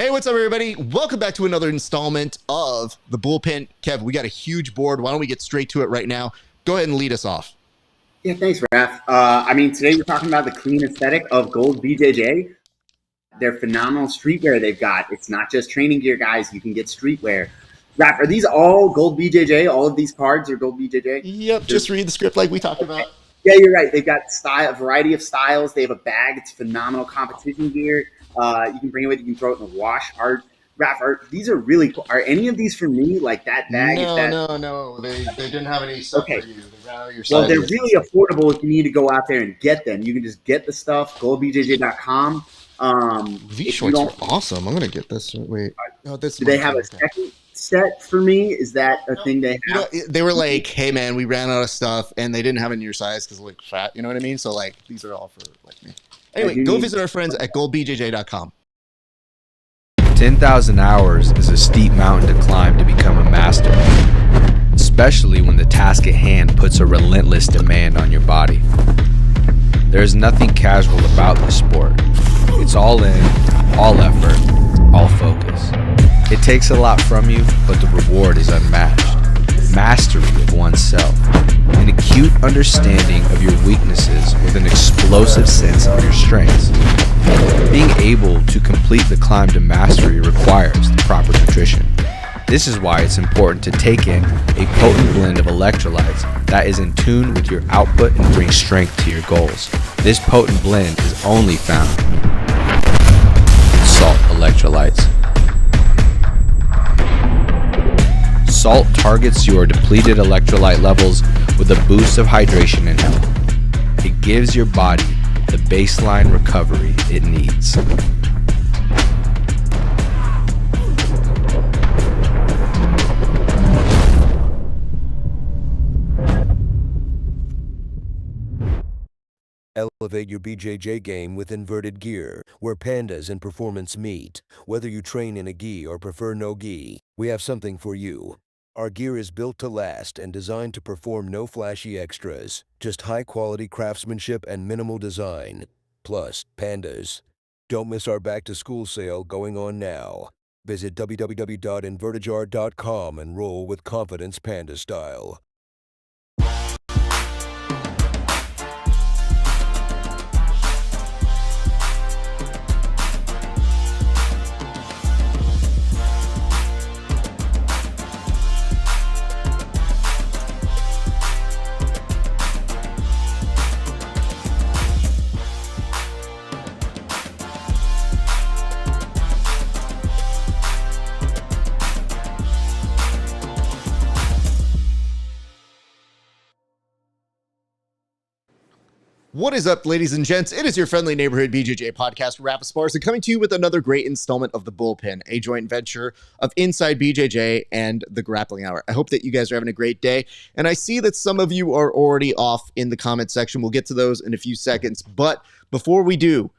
Hey, what's up, everybody? Welcome back to another installment of the Bullpen. Kev, we got a huge board. Why don't we get straight to it right now? Go ahead and lead us off. Yeah, thanks, Raf. Today we're talking about the clean aesthetic of gold BJJ. They're phenomenal streetwear they've got. It's not just training gear, guys. You can get streetwear. Raf, are these all gold BJJ? All of these cards are gold BJJ? Yep, just read the script like we talked about. Yeah, you're right. They've got a variety of styles. They have a bag. It's phenomenal competition gear. You can bring it with you. You can throw it in the wash. These are really cool. Are any of these for me? Like that bag? No. They didn't have any stuff for you. Well, they're really affordable if you need to go out there and get them. You can just get the stuff, goldbjj.com. These shorts are awesome. I'm going to get this. Wait. Do they have a second set for me? Is that a thing they have? They were like, hey, man, we ran out of stuff, and they didn't have it in your size because like fat. You know what I mean? So, like, these are all for like me. Anyway, go visit our friends at goldbjj.com. 10,000 hours is a steep mountain to climb to become a master, especially when the task at hand puts a relentless demand on your body. There is nothing casual about this sport. It's all in, all effort, all focus. It takes a lot from you, but the reward is unmatched. Mastery of oneself, an acute understanding of your weaknesses with an explosive sense of your strengths. Being able to complete the climb to mastery requires the proper nutrition. This is why it's important to take in a potent blend of electrolytes that is in tune with your output and brings strength to your goals. This potent blend is only found in salt electrolytes. Salt targets your depleted electrolyte levels with a boost of hydration and health. It gives your body the baseline recovery it needs. Elevate your BJJ game with inverted gear, where pandas and performance meet. Whether you train in a gi or prefer no gi, we have something for you. Our gear is built to last and designed to perform no flashy extras, just high-quality craftsmanship and minimal design. Plus, pandas. Don't miss our back-to-school sale going on now. Visit www.invertijar.com and roll with confidence panda style. What is up, ladies and gents? It is your friendly neighborhood BJJ podcast, RAF ESPARZA, coming to you with another great installment of the Bullpen, a joint venture of Inside BJJ and the Grappling Hour. I hope that you guys are having a great day, and I see that some of you are already off in the comment section. We'll get to those in a few seconds, but before we go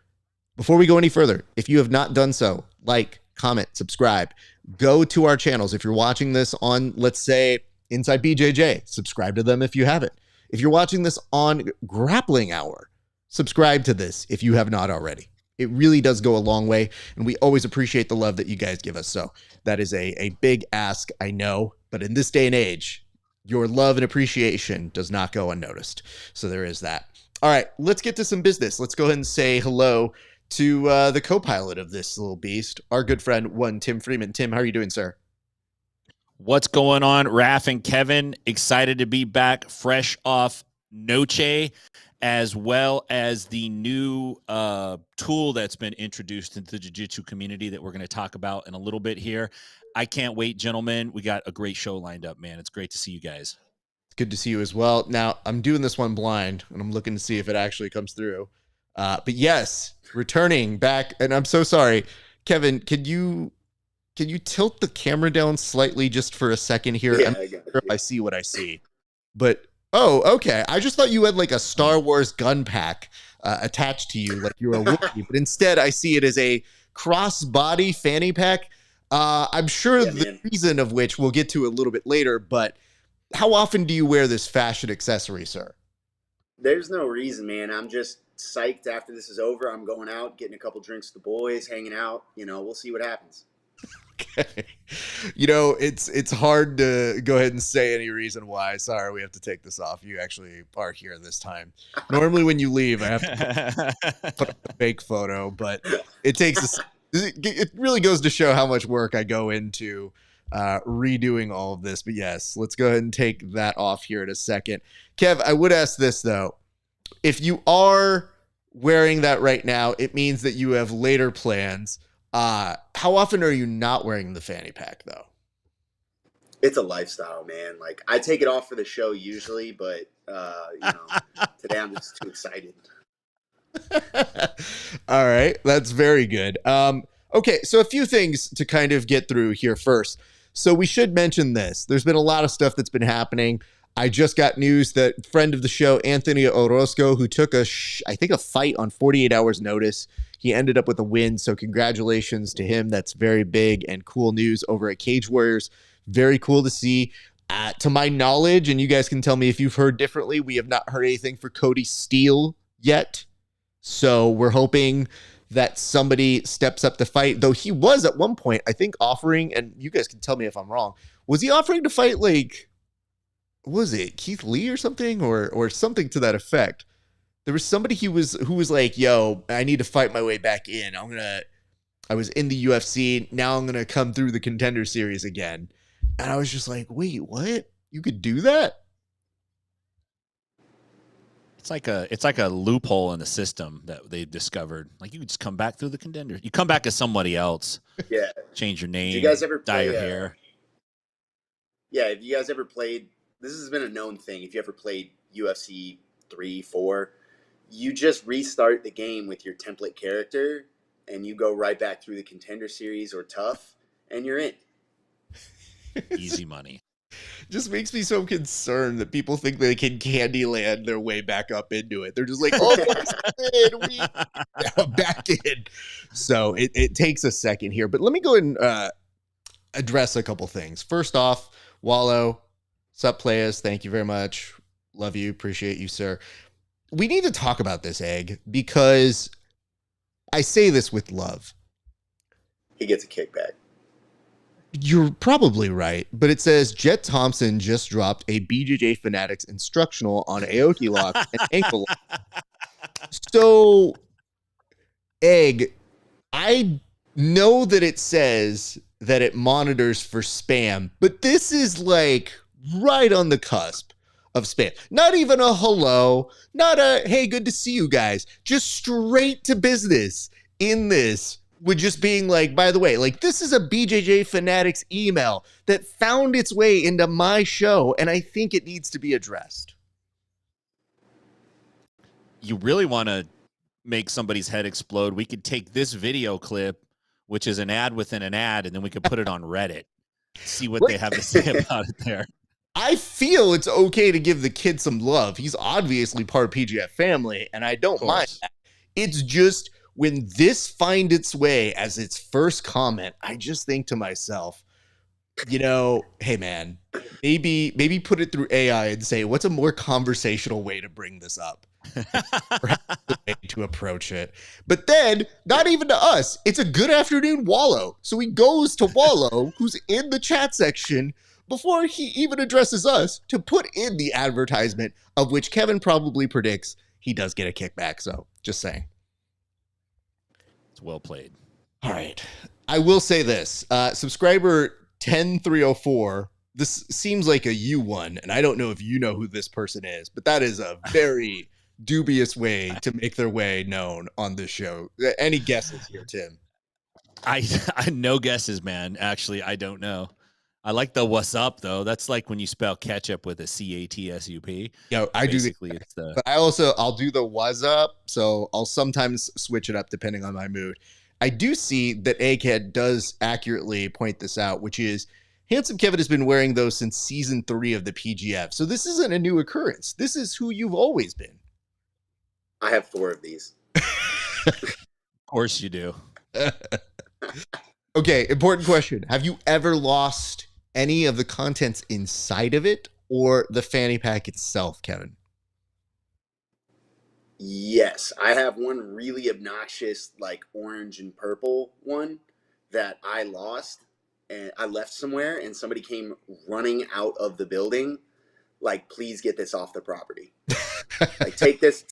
any further, if you have not done so, like, comment, subscribe, go to our channels. If you're watching this on, let's say, Inside BJJ, subscribe to them if you haven't. If you're watching this on Grappling Hour, subscribe to this if you have not already. It really does go a long way, and we always appreciate the love that you guys give us. So that is a big ask, I know, but in this day and age, your love and appreciation does not go unnoticed. So there is that. All right, let's get to some business. Let's go ahead and say hello to the co-pilot of this little beast, our good friend, Tim Freeman. Tim, how are you doing, sir? What's going on, Raf and Kevin? Excited to be back, fresh off Noche, as well as the new tool that's been introduced into the jiu-jitsu community that we're going to talk about in a little bit here. I can't wait, gentlemen. We got a great show lined up, man. It's great to see you guys. It's good to see you as well. Now, I'm doing this one blind, and I'm looking to see if it actually comes through. But yes, returning back, and I'm so sorry. Kevin, can you tilt the camera down slightly just for a second here? Yeah, I'm not sure if I see what I see. But, oh, okay. I just thought you had like a Star Wars gun pack attached to you, like you're a Wookiee. But instead, I see it as a cross-body fanny pack. I'm sure the reason of which we'll get to a little bit later, but how often do you wear this fashion accessory, sir? There's no reason, man. I'm just psyched after this is over. I'm going out, getting a couple drinks with the boys, hanging out. We'll see what happens. Okay. It's hard to go ahead and say any reason why. Sorry, we have to take this off. You actually are here this time. Normally when you leave, I have to put up a fake photo, but it really goes to show how much work I go into redoing all of this. But yes, let's go ahead and take that off here in a second. Kev, I would ask this though. If you are wearing that right now, it means that you have later plans. How often are you not wearing the fanny pack though? It's a lifestyle, man. Like, I take it off for the show usually, but today I'm just too excited. All right, that's very good. Okay, so a few things to kind of get through here first. So we should mention this. There's been a lot of stuff that's been happening. I just got news that friend of the show, Anthony Orozco, who took a fight on 48 hours notice, he ended up with a win. So congratulations to him. That's very big and cool news over at Cage Warriors. Very cool to see. To my knowledge, and you guys can tell me if you've heard differently, we have not heard anything for Cody Steele yet. So we're hoping that somebody steps up to fight, though he was at one point, I think, offering, and you guys can tell me if I'm wrong, was he offering to fight, like, was it Keith Lee or something, or something to that effect? There was somebody who was like, yo, I need to fight my way back in. I was in the UFC. Now I'm going to come through the Contender Series again. And I was just like, wait, what? You could do that? It's like a loophole in the system that they discovered. Like, you can just come back through the Contender. You come back as somebody else. Yeah. Change your name. Do you guys ever dye play, your hair? Yeah. Have you guys ever played? This has been a known thing. If you ever played UFC 3, 4, you just restart the game with your template character, and you go right back through the Contender Series or Tough, and you're in. Easy money. Just makes me so concerned that people think they can Candyland their way back up into it. They're just like, oh, we back in. So it takes a second here, but let me go ahead and address a couple things. First off, Wallow, sup players, thank you very much. Love you, appreciate you, sir. We need to talk about this, Egg, because I say this with love. He gets a kickback. You're probably right, but it says Jet Thompson just dropped a BJJ Fanatics instructional on Aoki lock and ankle lock. So, Egg, I know that it says that it monitors for spam, but this is like right on the cusp of spam. Not even a hello, not a, hey, good to see you guys. Just straight to business in this. With just being like, by the way, like, this is a BJJ Fanatics email that found its way into my show, and I think it needs to be addressed. You really want to make somebody's head explode? We could take this video clip, which is an ad within an ad, and then we could put it on Reddit. See what they have to say about it there. I feel it's okay to give the kid some love. He's obviously part of PGF family, and I don't mind that. It's just, when this finds its way as its first comment, I just think to myself, hey man, maybe put it through AI and say, what's a more conversational way to bring this up? Perhaps the way to approach it. But then, not even to us, it's a good afternoon, Wallow. So he goes to Wallow, who's in the chat section, before he even addresses us, to put in the advertisement, of which Kevin probably predicts he does get a kickback. So, just saying. Well played. All right. I will say this. Subscriber 10304, this seems like a you one, and I don't know if you know who this person is, but that is a very dubious way to make their way known on this show. Any guesses here, Tim? I no guesses, man. Actually, I don't know. I like the what's up, though. That's like when you spell ketchup with a C-A-T-S-U-P. Yeah, I Basically, do. It's the... But I'll do the what's up. So I'll sometimes switch it up depending on my mood. I do see that Egghead does accurately point this out, which is Handsome Kevin has been wearing those since season 3 of the PGF. So this isn't a new occurrence. This is who you've always been. I have 4 of these. Of course you do. Okay, important question. Have you ever lost any of the contents inside of it or the fanny pack itself, Kevin? Yes, I have one really obnoxious, like orange and purple one that I lost, and I left somewhere, and somebody came running out of the building, like, please get this off the property. Like, take this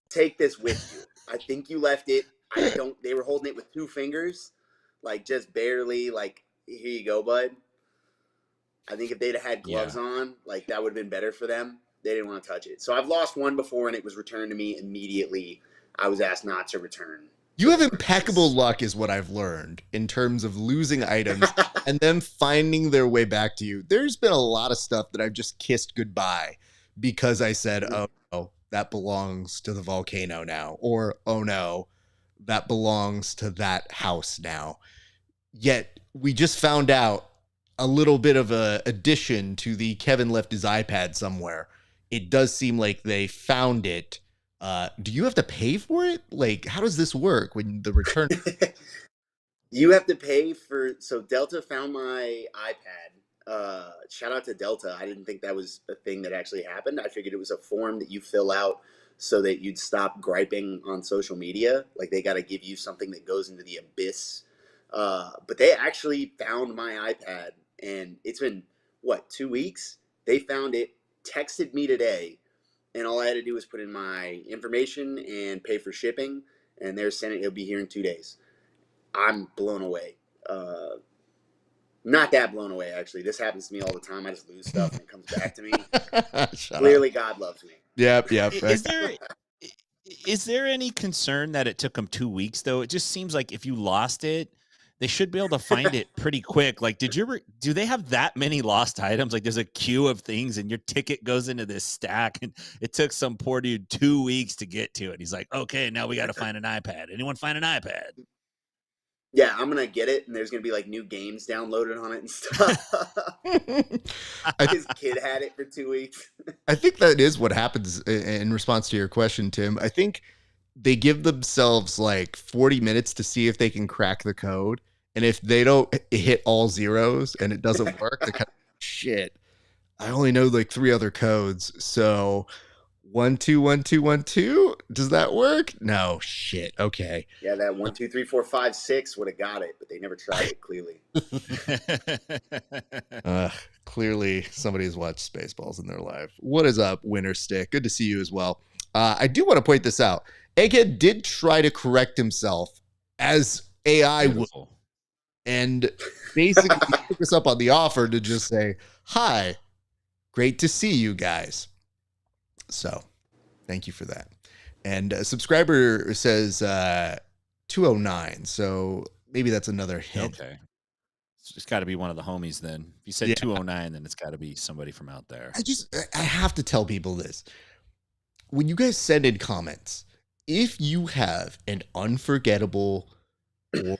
with you. I think you left it. I don't. They were holding it with 2 fingers, like just barely. Like, here you go, bud. I think if they'd have had gloves on, like that would have been better for them. They didn't want to touch it. So I've lost one before, and it was returned to me immediately. I was asked not to return. You have impeccable luck, is what I've learned, in terms of losing items and then finding their way back to you. There's been a lot of stuff that I've just kissed goodbye because I said, oh, no, that belongs to the volcano now. Or, oh, no, that belongs to that house now. Yet we just found out a little bit of a addition to the Kevin left his iPad somewhere. It does seem like they found it. Do you have to pay for it? Like, how does this work when the return? You have to pay for. So Delta found my iPad. Shout out to Delta. I didn't think that was a thing that actually happened. I figured it was a form that you fill out so that you'd stop griping on social media. Like, they got to give you something that goes into the abyss. But they actually found my iPad, and it's been, 2 weeks? They found it, texted me today, and all I had to do was put in my information and pay for shipping, and they're sending it'll be here in 2 days. I'm blown away. Not that blown away, actually. This happens to me all the time. I just lose stuff and it comes back to me. Clearly, God loves me. Yep. Is there any concern that it took them 2 weeks, though? It just seems like if you lost it, they should be able to find it pretty quick. Like, do they have that many lost items? Like, there's a queue of things and your ticket goes into this stack, and it took some poor dude 2 weeks to get to it. He's like, okay, now we got to find an iPad. Anyone find an iPad? Yeah, I'm going to get it, and there's going to be, like, new games downloaded on it and stuff. His kid had it for 2 weeks. I think that is what happens in response to your question, Tim. I think they give themselves, like, 40 minutes to see if they can crack the code. And if they don't hit all zeros and it doesn't work, they're kind of, shit, I only know, like, 3 other codes. So 1 2 1 2 1 2. Does that work? No, shit. Okay. Yeah, that 1 2 3 4 5 6 would have got it, but they never tried it. Clearly. Clearly, somebody's watched Spaceballs in their life. What is up, Winter Stick? Good to see you as well. I do want to point this out. Egghead did try to correct himself as AI would, and basically took us up on the offer to just say, "Hi, great to see you guys." So, thank you for that. And a subscriber says 209. So maybe that's another hint. Okay. It's got to be one of the homies then. If you said 209, then it's got to be somebody from out there. I have to tell people this. When you guys send in comments, if you have an unforgettable or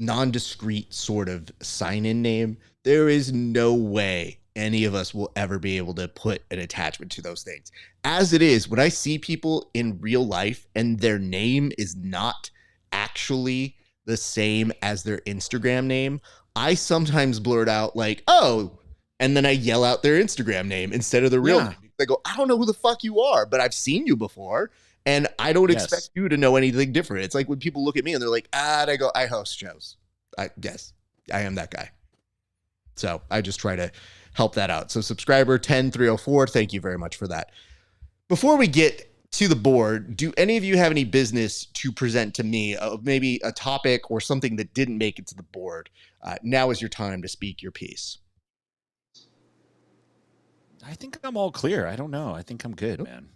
nondiscreet sort of sign-in name, there is no way any of us will ever be able to put an attachment to those things. As it is, when I see people in real life and their name is not actually the same as their Instagram name, I sometimes blurt out like, "Oh," and then I yell out their Instagram name instead of the real name. They go, "I don't know who the fuck you are, but I've seen you before, and I don't expect you to know anything different." It's like when people look at me and they're like, and I go, "I host shows." I am that guy. So I just try to help that out. So subscriber 10304, thank you very much for that. Before we get to the board, do any of you have any business to present to me of maybe a topic or something that didn't make it to the board? Now is your time to speak your piece. I think I'm all clear. I don't know. I think I'm good, man.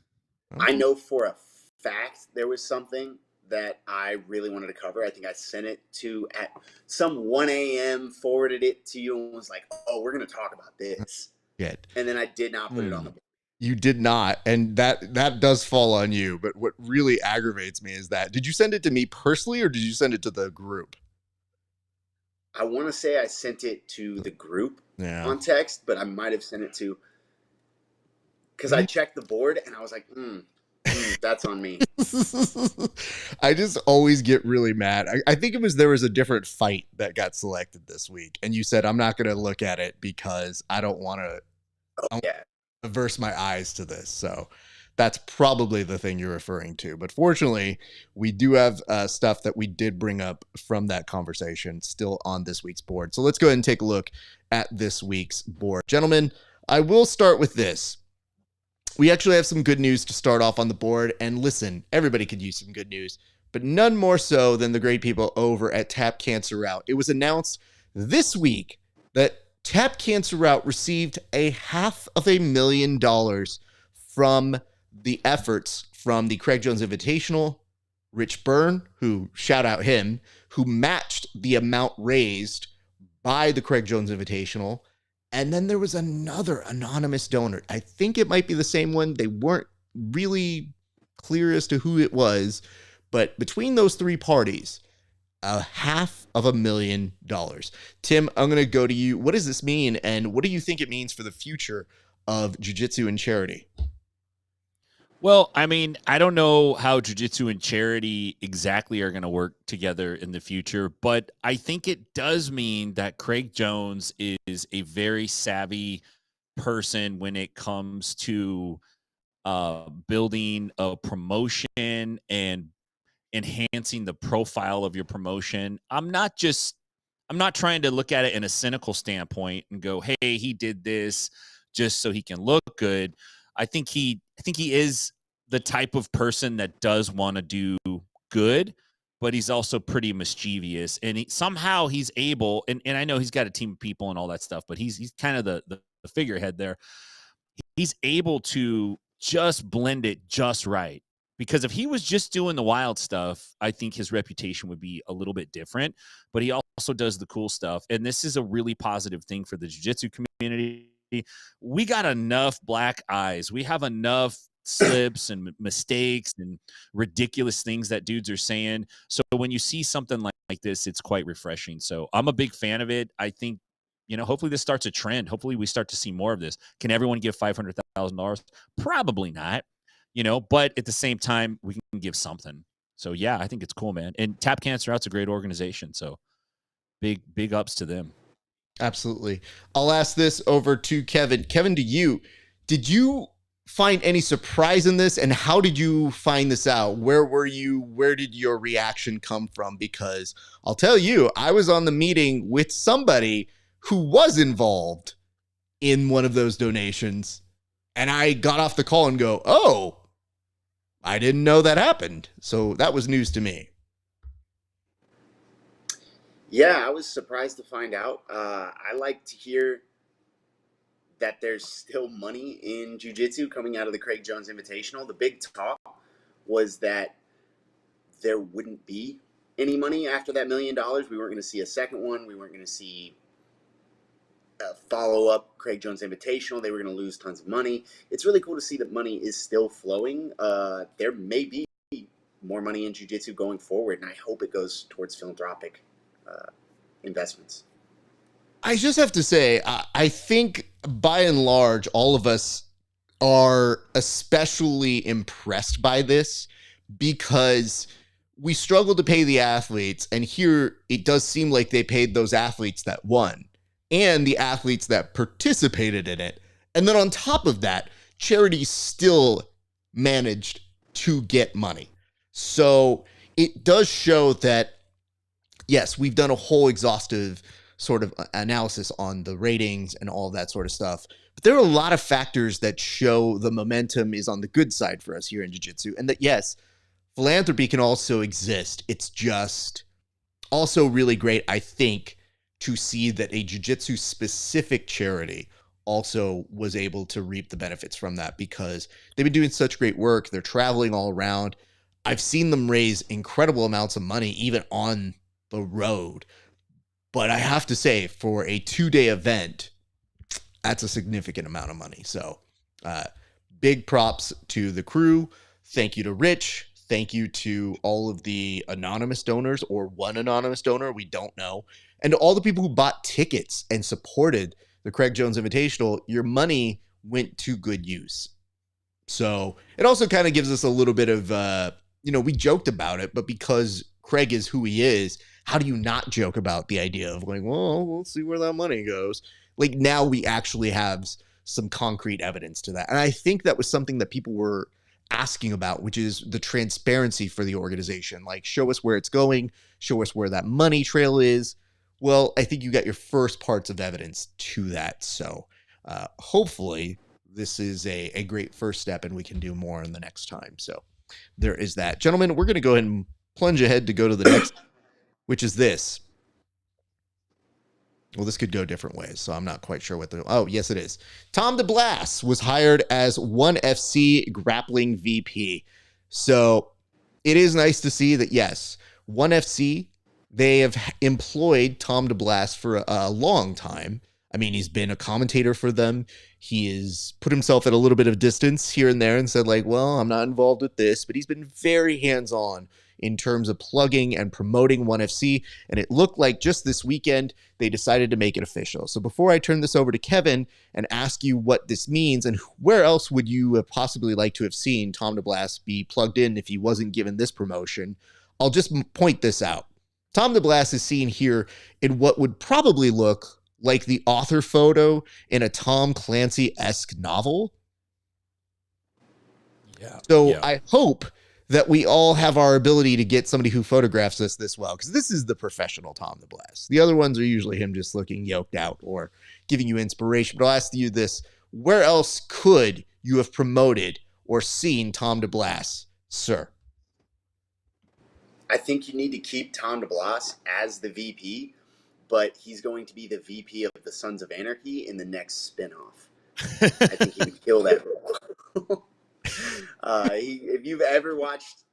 I know for a fact there was something that I really wanted to cover. I think I sent it to at some 1 a.m., forwarded it to you, and was like, "Oh, we're going to talk about this." Good. And then I did not put it on the board. You did not, and that does fall on you. But what really aggravates me is that, did you send it to me personally or did you send it to the group? I want to say I sent it to the group on text, but I might have sent it to, because I checked the board and I was like, that's on me. I just always get really mad. I think there was a different fight that got selected this week, and you said, "I'm not going to look at it because I don't want to averse my eyes to this." So that's probably the thing you're referring to. But fortunately, we do have stuff that we did bring up from that conversation still on this week's board. So let's go ahead and take a look at this week's board. Gentlemen, I will start with this. We actually have some good news to start off on the board. And listen, everybody could use some good news, but none more so than the great people over at Tap Cancer Route. It was announced this week that Tap Cancer Route received $500,000 from the efforts from the Craig Jones Invitational, Rich Byrne, who, shout out him, who matched the amount raised by the Craig Jones Invitational. And then there was another anonymous donor. I think it might be the same one. They weren't really clear as to who it was, but between those three parties, $500,000. Tim, I'm going to go to you. What does this mean? And what do you think it means for the future of jiu-jitsu and charity? Well, I mean, I don't know how jiu-jitsu and charity exactly are going to work together in the future, but I think it does mean that Craig Jones is a very savvy person when it comes to building a promotion and enhancing the profile of your promotion. I'm not trying to look at it in a cynical standpoint and go, hey, he did this just so he can look good. I think he is the type of person that does want to do good, but he's also pretty mischievous. And somehow he's able, and I know he's got a team of people and all that stuff, but he's kind of the figurehead there. He's able to just blend it just right. Because if he was just doing the wild stuff, I think his reputation would be a little bit different. But he also does the cool stuff. And this is a really positive thing for the jiu-jitsu community. We got enough black eyes. We have enough slips and mistakes and ridiculous things that dudes are saying. So when you see something like this, it's quite refreshing. So I'm a big fan of it. I think, hopefully this starts a trend. Hopefully we start to see more of this. Can everyone give $500,000? Probably not, but at the same time, we can give something. So yeah, I think it's cool, man. And Tap Cancer Out's a great organization. So big ups to them. Absolutely. I'll ask this over to Kevin. Kevin, did you find any surprise in this? And how did you find this out? Where were you? Where did your reaction come from? Because I'll tell you, I was on the meeting with somebody who was involved in one of those donations. And I got off the call and go, oh, I didn't know that happened. So that was news to me. Yeah, I was surprised to find out. I like to hear that there's still money in jiu-jitsu coming out of the Craig Jones Invitational. The big talk was that there wouldn't be any money after that $1 million. We weren't going to see a second one. We weren't going to see a follow-up Craig Jones Invitational. They were going to lose tons of money. It's really cool to see that money is still flowing. There may be more money in jiu-jitsu going forward, and I hope it goes towards philanthropic investments. I just have to say, I think by and large, all of us are especially impressed by this because we struggle to pay the athletes. And here it does seem like they paid those athletes that won and the athletes that participated in it. And then on top of that, charity still managed to get money. So it does show that, yes, we've done a whole exhaustive sort of analysis on the ratings and all that sort of stuff. But there are a lot of factors that show the momentum is on the good side for us here in jiu-jitsu. And that, yes, philanthropy can also exist. It's just also really great, I think, to see that a jiu-jitsu specific charity also was able to reap the benefits from that because they've been doing such great work. They're traveling all around. I've seen them raise incredible amounts of money, even on the road. But I have to say, for a 2-day event, that's a significant amount of money. So big props to the crew. Thank you to Rich. Thank you to all of the anonymous donors or one anonymous donor. We don't know. And to all the people who bought tickets and supported the Craig Jones Invitational. Your money went to good use. So it also kind of gives us a little bit of, we joked about it, but because Craig is who he is, how do you not joke about the idea of like, well, we'll see where that money goes. Like now we actually have some concrete evidence to that. And I think that was something that people were asking about, which is the transparency for the organization. Like, show us where it's going, show us where that money trail is. Well, I think you got your first parts of evidence to that. So hopefully this is a great first step and we can do more in the next time. So there is that. Gentlemen, we're going to go ahead and plunge ahead to go to the next, which is this. Well, this could go different ways, so I'm not quite sure what the... Oh, yes, it is. Tom DeBlass was hired as ONE FC grappling VP. So it is nice to see that, yes, ONE FC, they have employed Tom DeBlass for a long time. I mean, he's been a commentator for them. He has put himself at a little bit of distance here and there and said, like, well, I'm not involved with this, but he's been very hands-on in terms of plugging and promoting ONE FC, and it looked like just this weekend they decided to make it official. So before I turn this over to Kevin and ask you what this means and where else would you have possibly like to have seen Tom DeBlass be plugged in if he wasn't given this promotion, I'll just point this out. Tom DeBlass is seen here in what would probably look like the author photo in a Tom Clancy-esque novel. Yeah. So yeah. I hope that we all have our ability to get somebody who photographs us this well, because this is the professional Tom DeBlass. The other ones are usually him just looking yoked out or giving you inspiration. But I'll ask you this. Where else could you have promoted or seen Tom DeBlass, sir? I think you need to keep Tom DeBlass as the VP, but he's going to be the VP of the Sons of Anarchy in the next spinoff. I think he would kill that role. If you've ever watched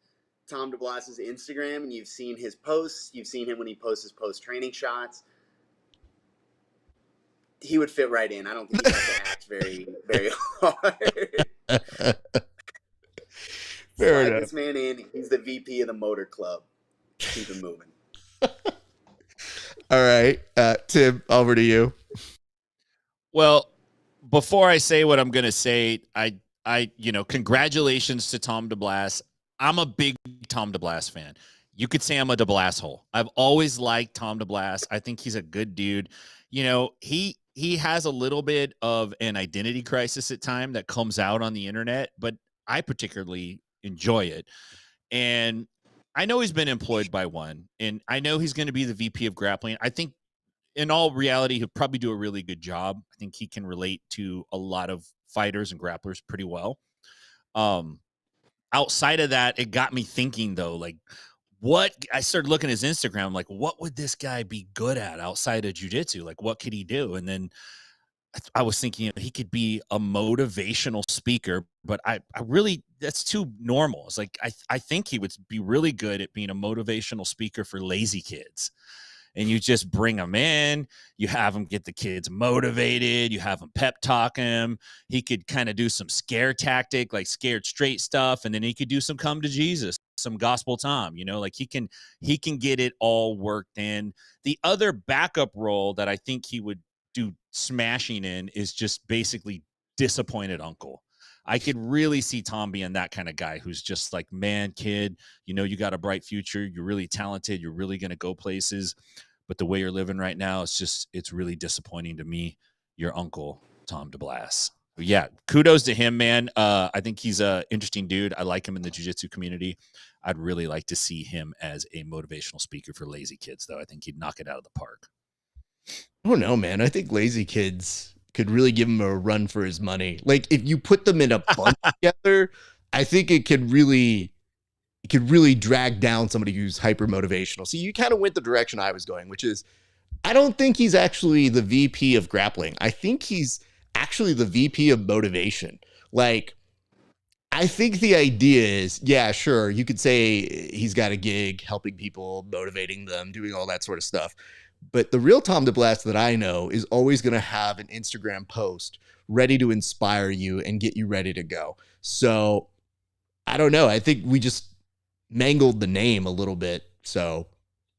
Tom DeBlass's Instagram and you've seen his posts, you've seen him when he posts his post-training shots, he would fit right in. I don't think he'd have to act very, very hard. Slide this man in. He's the VP of the Motor Club. Keep him moving. All right. Tim, over to you. Well, before I say what I'm going to say, congratulations to Tom DeBlass. I'm a big Tom DeBlass fan. You could say I'm a DeBlass hole. I've always liked Tom DeBlass. I think he's a good dude. You know, he has a little bit of an identity crisis at time that comes out on the internet, but I particularly enjoy it. And I know he's been employed by ONE, and I know he's going to be the VP of grappling. I think in all reality, he'll probably do a really good job. I think he can relate to a lot of fighters and grapplers pretty well. Outside of that, it got me thinking though, like I started looking at his Instagram, like what would this guy be good at outside of jiu-jitsu? Like what could he do? And then I was thinking he could be a motivational speaker, but I really, that's too normal. It's like, I think he would be really good at being a motivational speaker for lazy kids. And you just bring them in, you have them get the kids motivated, you have them pep talk him. He could kind of do some scare tactic, like scared straight stuff. And then he could do some come to Jesus, some gospel Tom, like he can get it all worked in. The other backup role that I think he would do smashing in is just basically disappointed uncle. I could really see Tom being that kind of guy who's just like, man, kid, you got a bright future. You're really talented. You're really going to go places. But the way you're living right now, it's really disappointing to me. Your uncle, Tom DeBlass. But yeah, kudos to him, man. I think he's an interesting dude. I like him in the jiu-jitsu community. I'd really like to see him as a motivational speaker for lazy kids, though. I think he'd knock it out of the park. I don't know, man. I think lazy kids could really give him a run for his money. Like if you put them in a bunch together, I think it could really drag down somebody who's hyper motivational. So you kind of went the direction I was going, which is I don't think he's actually the VP of grappling. I think he's actually the VP of motivation. Like I think the idea is, yeah, sure, you could say he's got a gig helping people, motivating them, doing all that sort of stuff. But the real Tom DeBlass that I know is always going to have an Instagram post ready to inspire you and get you ready to go. So I don't know. I think we just mangled the name a little bit. So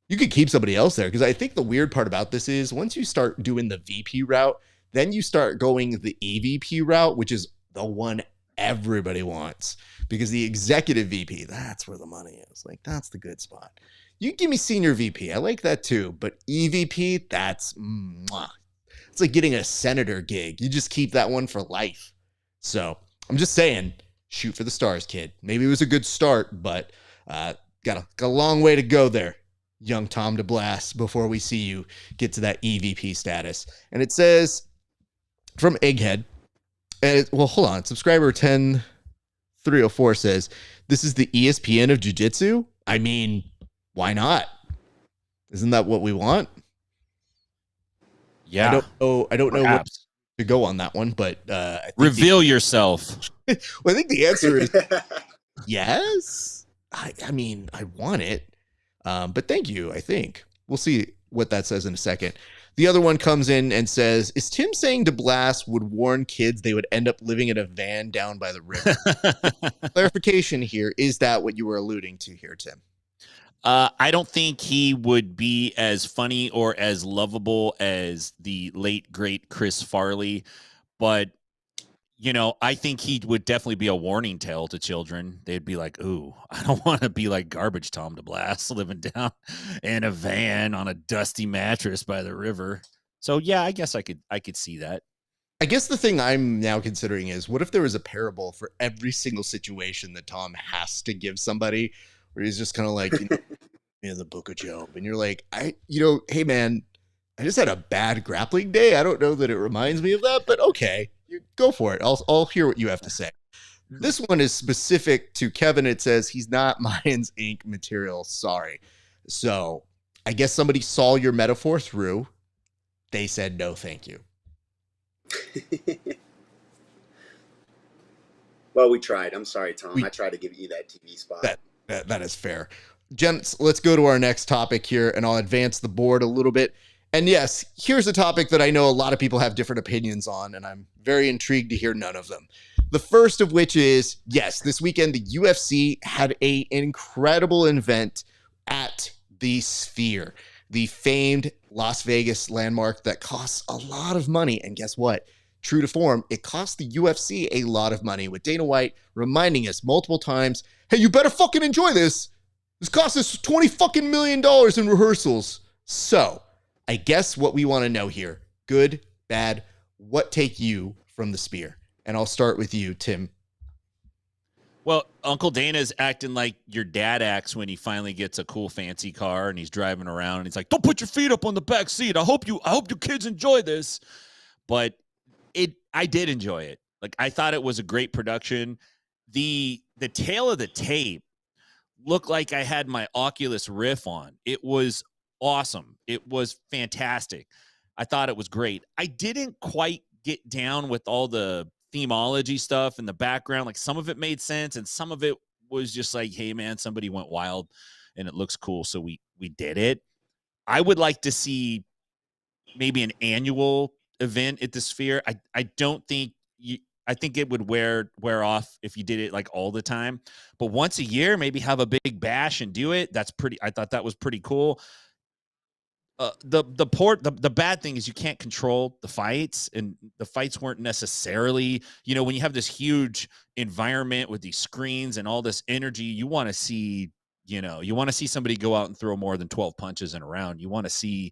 you could keep somebody else there, because I think the weird part about this is once you start doing the VP route, then you start going the EVP route, which is the one everybody wants, because the executive VP, that's where the money is. Like that's the good spot. You give me senior VP. I like that too. But EVP, that's it's like getting a senator gig. You just keep that one for life. So I'm just saying, shoot for the stars, kid. Maybe it was a good start, but got a long way to go there, young Tom DeBlas, before we see you get to that EVP status. And it says from Egghead, and well, hold on, subscriber 10304 says, this is the ESPN of jiu-jitsu? I mean, why not? Isn't that what we want? Yeah. I don't know what to go on that one, but I think reveal yourself. Well, I think the answer is yes. I mean, I want it, but thank you. I think we'll see what that says in a second. The other one comes in and says, is Tim saying DeBlas would warn kids they would end up living in a van down by the river? Clarification here. Is that what you were alluding to here, Tim? I don't think he would be as funny or as lovable as the late, great Chris Farley. But, you know, I think he would definitely be a warning tale to children. They'd be like, ooh, I don't want to be like garbage Tom DeBlas living down in a van on a dusty mattress by the river. So, yeah, I guess I could see that. I guess the thing I'm now considering is, what if there was a parable for every single situation that Tom has to give somebody, where he's just kind of like, you know, in the Book of Job, and you're like, hey man, I just had a bad grappling day. I don't know that it reminds me of that, but okay, you go for it. I'll hear what you have to say. This one is specific to Kevin. It says he's not Mayans Inc. material. Sorry. So I guess somebody saw your metaphor through. They said no, thank you. Well, we tried. I'm sorry, Tom. I tried to give you that TV spot. That is fair. Gents, let's go to our next topic here, and I'll advance the board a little bit. And yes, here's a topic that I know a lot of people have different opinions on, and I'm very intrigued to hear none of them. The first of which is, yes, this weekend the UFC had an incredible event at the Sphere, the famed Las Vegas landmark that costs a lot of money. And guess what? True to form, it cost the UFC a lot of money, with Dana White reminding us multiple times, hey, you better fucking enjoy this. This cost us $20 million in rehearsals. So I guess what we want to know here, good, bad, what take you from the Sphere? And I'll start with you, Tim. Well, Uncle Dana's acting like your dad acts when he finally gets a cool fancy car and he's driving around and he's like, don't put your feet up on the back seat. I hope you kids enjoy this. But I did enjoy it. Like, I thought it was a great production. The tail of the tape looked like I had my Oculus Rift on. It was awesome. It was fantastic. I thought it was great. I didn't quite get down with all the themology stuff in the background. Like, some of it made sense and some of it was just like, hey man, somebody went wild and it looks cool, so we did it. I would like to see maybe an annual event at the Sphere. I don't think I think it would wear off if you did it like all the time, but once a year, maybe have a big bash and do it. I thought that was pretty cool. The bad thing is you can't control the fights, and the fights weren't necessarily, when you have this huge environment with these screens and all this energy, you want to see somebody go out and throw more than 12 punches in a round. You want to see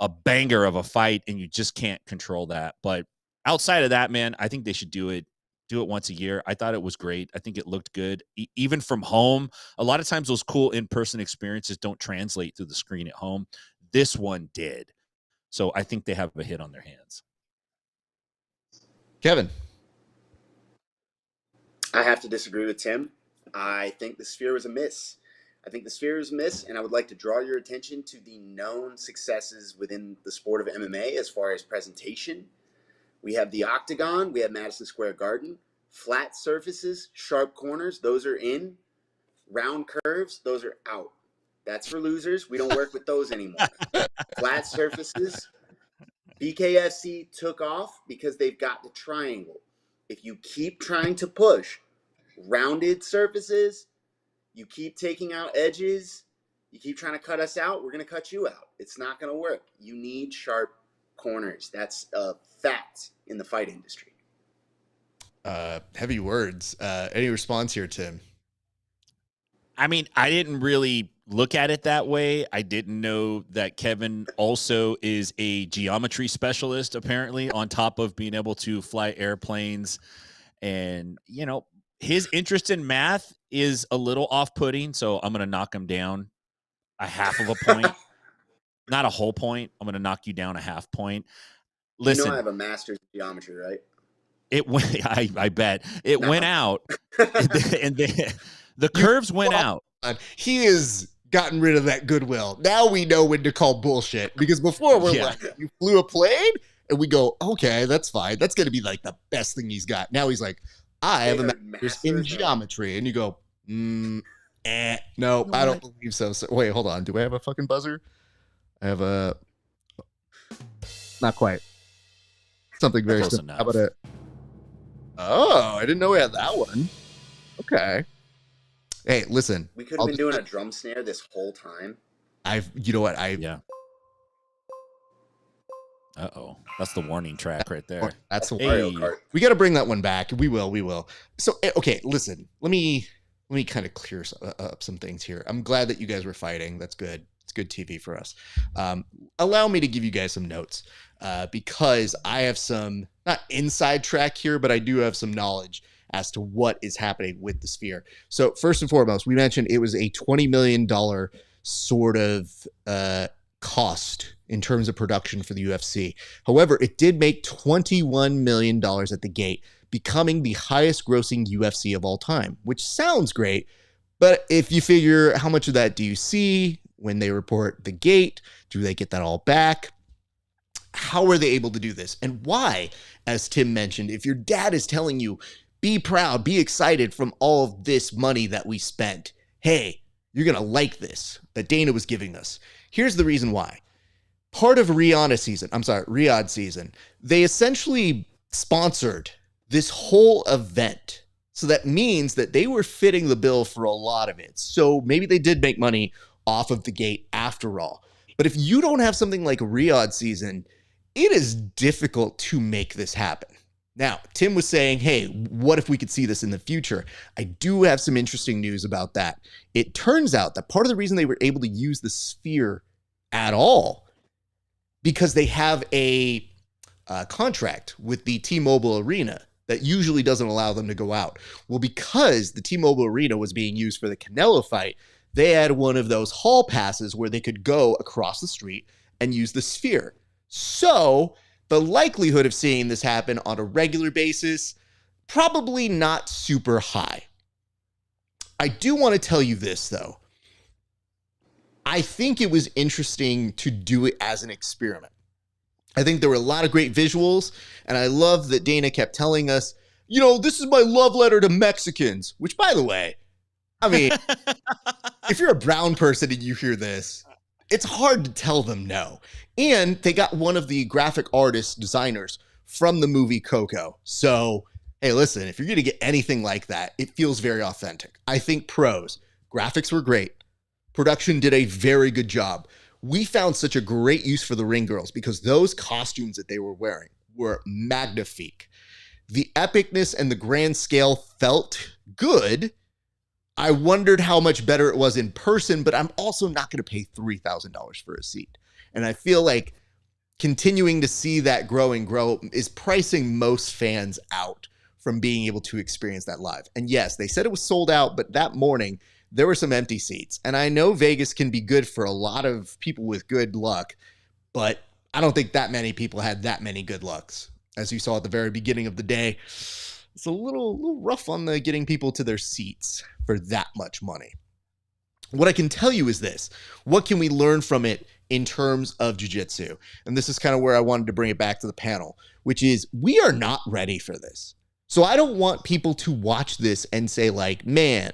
a banger of a fight, and you just can't control that. But outside of that, man, I think they should do it once a year. I thought it was great. I think it looked good. Even from home, a lot of times those cool in-person experiences don't translate through the screen at home. This one did. So I think they have a hit on their hands. Kevin. I have to disagree with Tim. I think the Sphere was a miss. And I would like to draw your attention to the known successes within the sport of MMA as far as presentation. We have the Octagon, we have Madison Square Garden, flat surfaces, sharp corners, those are in. Round curves, those are out. That's for losers. We don't work with those anymore. Flat surfaces, BKFC took off because they've got the triangle. If you keep trying to push rounded surfaces, you keep taking out edges, you keep trying to cut us out, we're going to cut you out. It's not going to work. You need sharp corners. That's a fact in the fight industry. Heavy words. Any response here, Tim? I mean, I didn't really look at it that way. I didn't know that Kevin also is a geometry specialist, apparently, on top of being able to fly airplanes. And, his interest in math is a little off-putting, so I'm going to knock him down a half of a point. Not a whole point. I'm going to knock you down a half point. Listen, you know I have a master's in geometry, right? It went. I bet it went out, and the curves went out. He has gotten rid of that goodwill. Now we know when to call bullshit, because before we're like, you flew a plane, and we go, okay, that's fine. That's going to be like the best thing he's got. Now he's like, I have a master's in geometry, and you go, no, I don't believe so. Wait, hold on. Do I have a fucking buzzer? I have a. Not quite. Something very simple. How about it? Oh, I didn't know we had that one. Okay. Hey, listen. We could have been doing a drum snare this whole time. You know what? Yeah. Uh-oh. That's the warning track right there. That's the warning. We got to bring that one back. We will. So, okay, listen. Let me kind of clear up some things here. I'm glad that you guys were fighting. That's good. It's good TV for us. Allow me to give you guys some notes because I have some, not inside track here, but I do have some knowledge as to what is happening with the Sphere. So first and foremost, we mentioned it was a $20 million sort of cost in terms of production for the UFC. However, it did make $21 million at the gate, becoming the highest grossing UFC of all time, which sounds great. But if you figure how much of that do you see when they report the gate, do they get that all back? How are they able to do this? And why, as Tim mentioned, if your dad is telling you, be proud, be excited from all of this money that we spent, hey, you're going to like this that Dana was giving us. Here's the reason why. Part of Riyadh season, they essentially sponsored this whole event. So that means that they were fitting the bill for a lot of it. So maybe they did make money off of the gate after all. But if you don't have something like Riyadh season, it is difficult to make this happen. Now, Tim was saying, hey, what if we could see this in the future? I do have some interesting news about that. It turns out that part of the reason they were able to use the Sphere at all, because they have a contract with the T-Mobile Arena that usually doesn't allow them to go out. Well, because the T-Mobile Arena was being used for the Canelo fight, they had one of those hall passes where they could go across the street and use the Sphere. So the likelihood of seeing this happen on a regular basis, probably not super high. I do want to tell you this, though. I think it was interesting to do it as an experiment. I think there were a lot of great visuals, and I love that Dana kept telling us, you know, this is my love letter to Mexicans, which, by the way, I mean, if you're a brown person and you hear this, it's hard to tell them no. And they got one of the graphic artist designers from the movie Coco. So, hey, listen, if you're going to get anything like that, it feels very authentic. I think pros, graphics were great. Production did a very good job. We found such a great use for the ring girls because those costumes that they were wearing were magnifique. The epicness and the grand scale felt good. I wondered how much better it was in person, but I'm also not going to pay $3,000 for a seat. And I feel like continuing to see that grow is pricing most fans out from being able to experience that live. And yes, they said it was sold out, but that morning there were some empty seats. And I know Vegas can be good for a lot of people with good luck, but I don't think that many people had that many good lucks. As you saw at the very beginning of the day, it's a little rough on the getting people to their seats for that much money. What I can tell you is this. What can we learn from it in terms of jiu-jitsu? And this is kind of where I wanted to bring it back to the panel, which is we are not ready for this. So I don't want people to watch this and say like, man,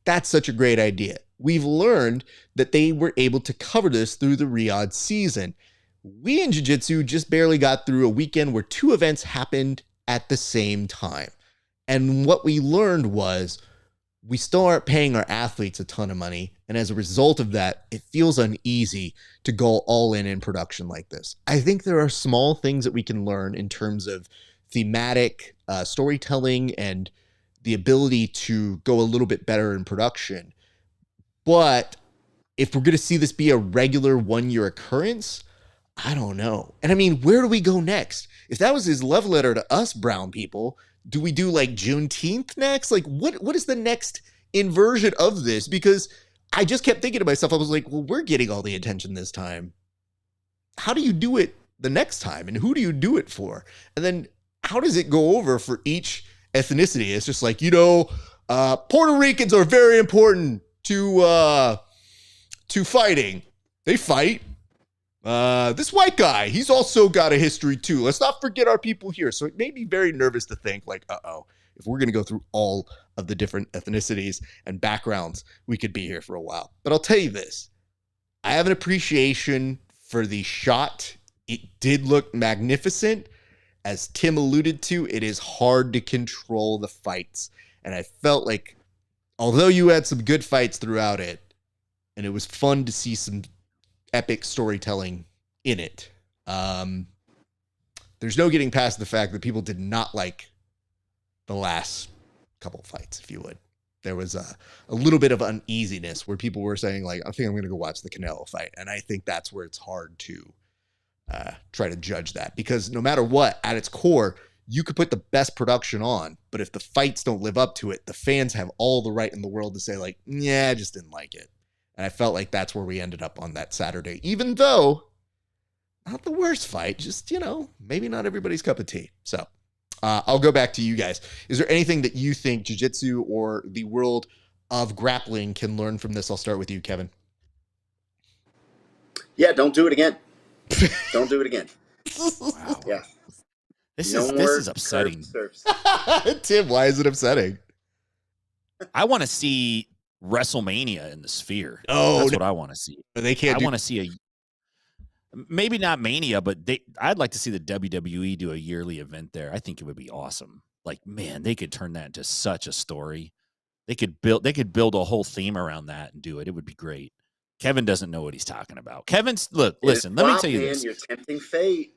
that's such a great idea. We've learned that they were able to cover this through the Riyadh season. We in jiu-jitsu just barely got through a weekend where two events happened at the same time. And what we learned was we still aren't paying our athletes a ton of money. And as a result of that, it feels uneasy to go all in production like this. I think there are small things that we can learn in terms of thematic storytelling and the ability to go a little bit better in production. But if we're going to see this be a regular one-year occurrence, I don't know. And I mean, where do we go next? If that was his love letter to us brown people, Do we do like Juneteenth next? Like what is the next inversion of this? Because I just kept thinking to myself, I was like, well, we're getting all the attention this time. How do you do it the next time? And who do you do it for? And then how does it go over for each ethnicity? It's just like, Puerto Ricans are very important to fighting. They fight. This white guy, he's also got a history too. Let's not forget our people here. So it made me very nervous to think like, if we're going to go through all of the different ethnicities and backgrounds, we could be here for a while. But I'll tell you this, I have an appreciation for the shot. It did look magnificent. As Tim alluded to, it is hard to control the fights. And I felt like, although you had some good fights throughout it, and it was fun to see some epic storytelling in it, there's no getting past the fact that people did not like the last couple of fights, if you would. There was a little bit of uneasiness where people were saying, like, I think I'm going to go watch the Canelo fight. And I think that's where it's hard to try to judge that, because no matter what, at its core, you could put the best production on, but if the fights don't live up to it, the fans have all the right in the world to say, like, yeah, I just didn't like it. And I felt like that's where we ended up on that Saturday, even though not the worst fight, just, maybe not everybody's cup of tea. So I'll go back to you guys. Is there anything that you think jiu-jitsu or the world of grappling can learn from this? I'll start with you, Kevin. Yeah, don't do it again. Don't do it again. Wow. Yeah. This is upsetting. Tim, why is it upsetting? I want to see WrestleMania in the Sphere. Oh, that's what I want to see. They can't. I want to see maybe not Mania, but I'd like to see the WWE do a yearly event there. I think it would be awesome. Like, man, they could turn that into such a story. They could build a whole theme around that and do it. It would be great. Kevin doesn't know what he's talking about. Listen, let me tell you this. You're tempting fate.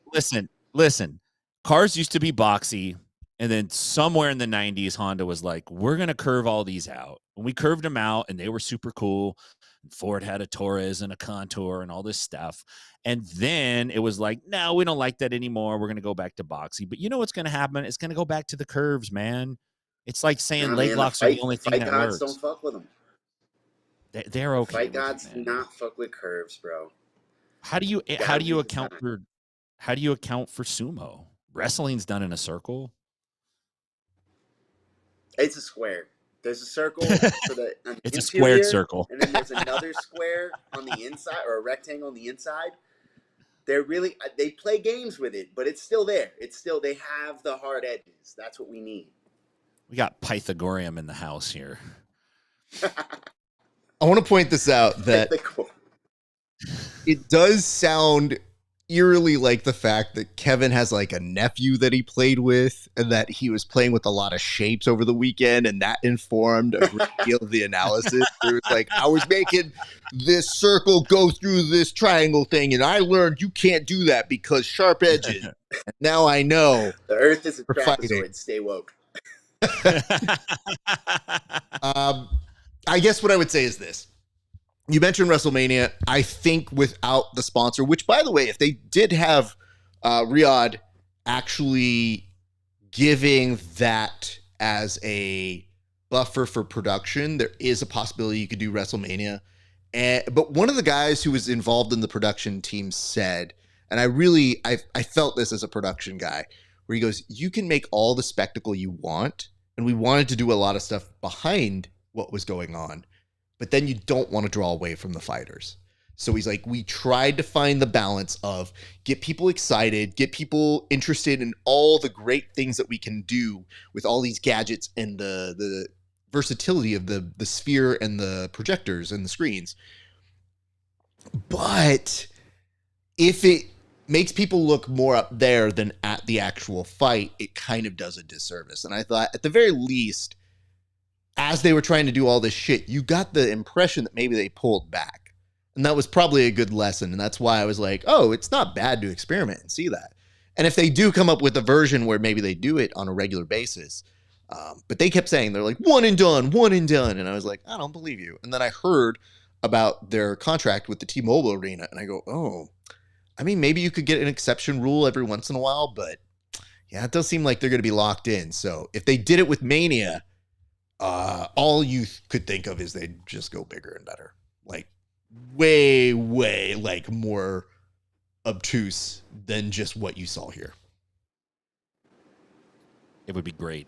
Listen. Cars used to be boxy, and then somewhere in the 90s, Honda was like, we're going to curve all these out. And we curved them out, and they were super cool. And Ford had a Taurus and a Contour and all this stuff. And then it was like, no, we don't like that anymore. We're going to go back to boxy. But you know what's going to happen? It's going to go back to the curves, man. It's like saying leg locks are the only thing that works. Don't fuck with them. They're okay. Fight gods do not fuck with curves, bro. How do you account for sumo? Wrestling's done in a circle. It's a square. There's a circle for the it's a squared circle, and then there's another square on the inside, or a rectangle on the inside. They play games with it, but it's still there. They have the hard edges. That's what we need. We got Pythagorean in the house here. I want to point this out that it does sound eerily like the fact that Kevin has like a nephew that he played with, and that he was playing with a lot of shapes over the weekend, and that informed a great deal of the analysis. It was like, I was making this circle go through this triangle thing, and I learned you can't do that because sharp edges. And now I know the earth is a trapezoid. Stay woke. I guess what I would say is this. You mentioned WrestleMania. I think without the sponsor, which, by the way, if they did have Riyadh actually giving that as a buffer for production, there is a possibility you could do WrestleMania. But one of the guys who was involved in the production team said, and I felt this as a production guy, where he goes, you can make all the spectacle you want. And we wanted to do a lot of stuff behind what was going on. But then you don't want to draw away from the fighters. So he's like, we tried to find the balance of get people excited, get people interested in all the great things that we can do with all these gadgets and the versatility of the sphere and the projectors and the screens. But if it makes people look more up there than at the actual fight, it kind of does a disservice. And I thought, at the very least, as they were trying to do all this shit, you got the impression that maybe they pulled back. And that was probably a good lesson. And that's why I was like, oh, it's not bad to experiment and see that. And if they do come up with a version where maybe they do it on a regular basis, but they kept saying, they're like, one and done. And I was like, I don't believe you. And then I heard about their contract with the T-Mobile Arena. And I go, oh, I mean, maybe you could get an exception rule every once in a while, but yeah, it does seem like they're going to be locked in. So if they did it with Mania, all you could think of is they'd just go bigger and better. Like way, way like more obtuse than just what you saw here. It would be great.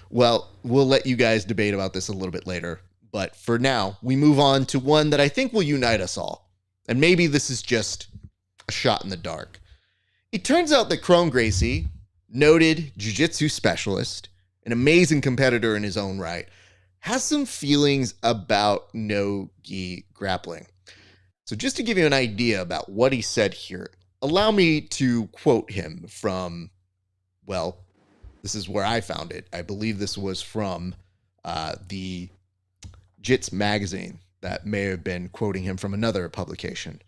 Well, we'll let you guys debate about this a little bit later. But for now, we move on to one that I think will unite us all. And maybe this is just a shot in the dark. It turns out that KRON Gracie, noted jiu-jitsu specialist, an amazing competitor in his own right, has some feelings about no-gi grappling. So just to give you an idea about what he said here, allow me to quote him from, well, this is where I found it. I believe this was from the Jits magazine that may have been quoting him from another publication.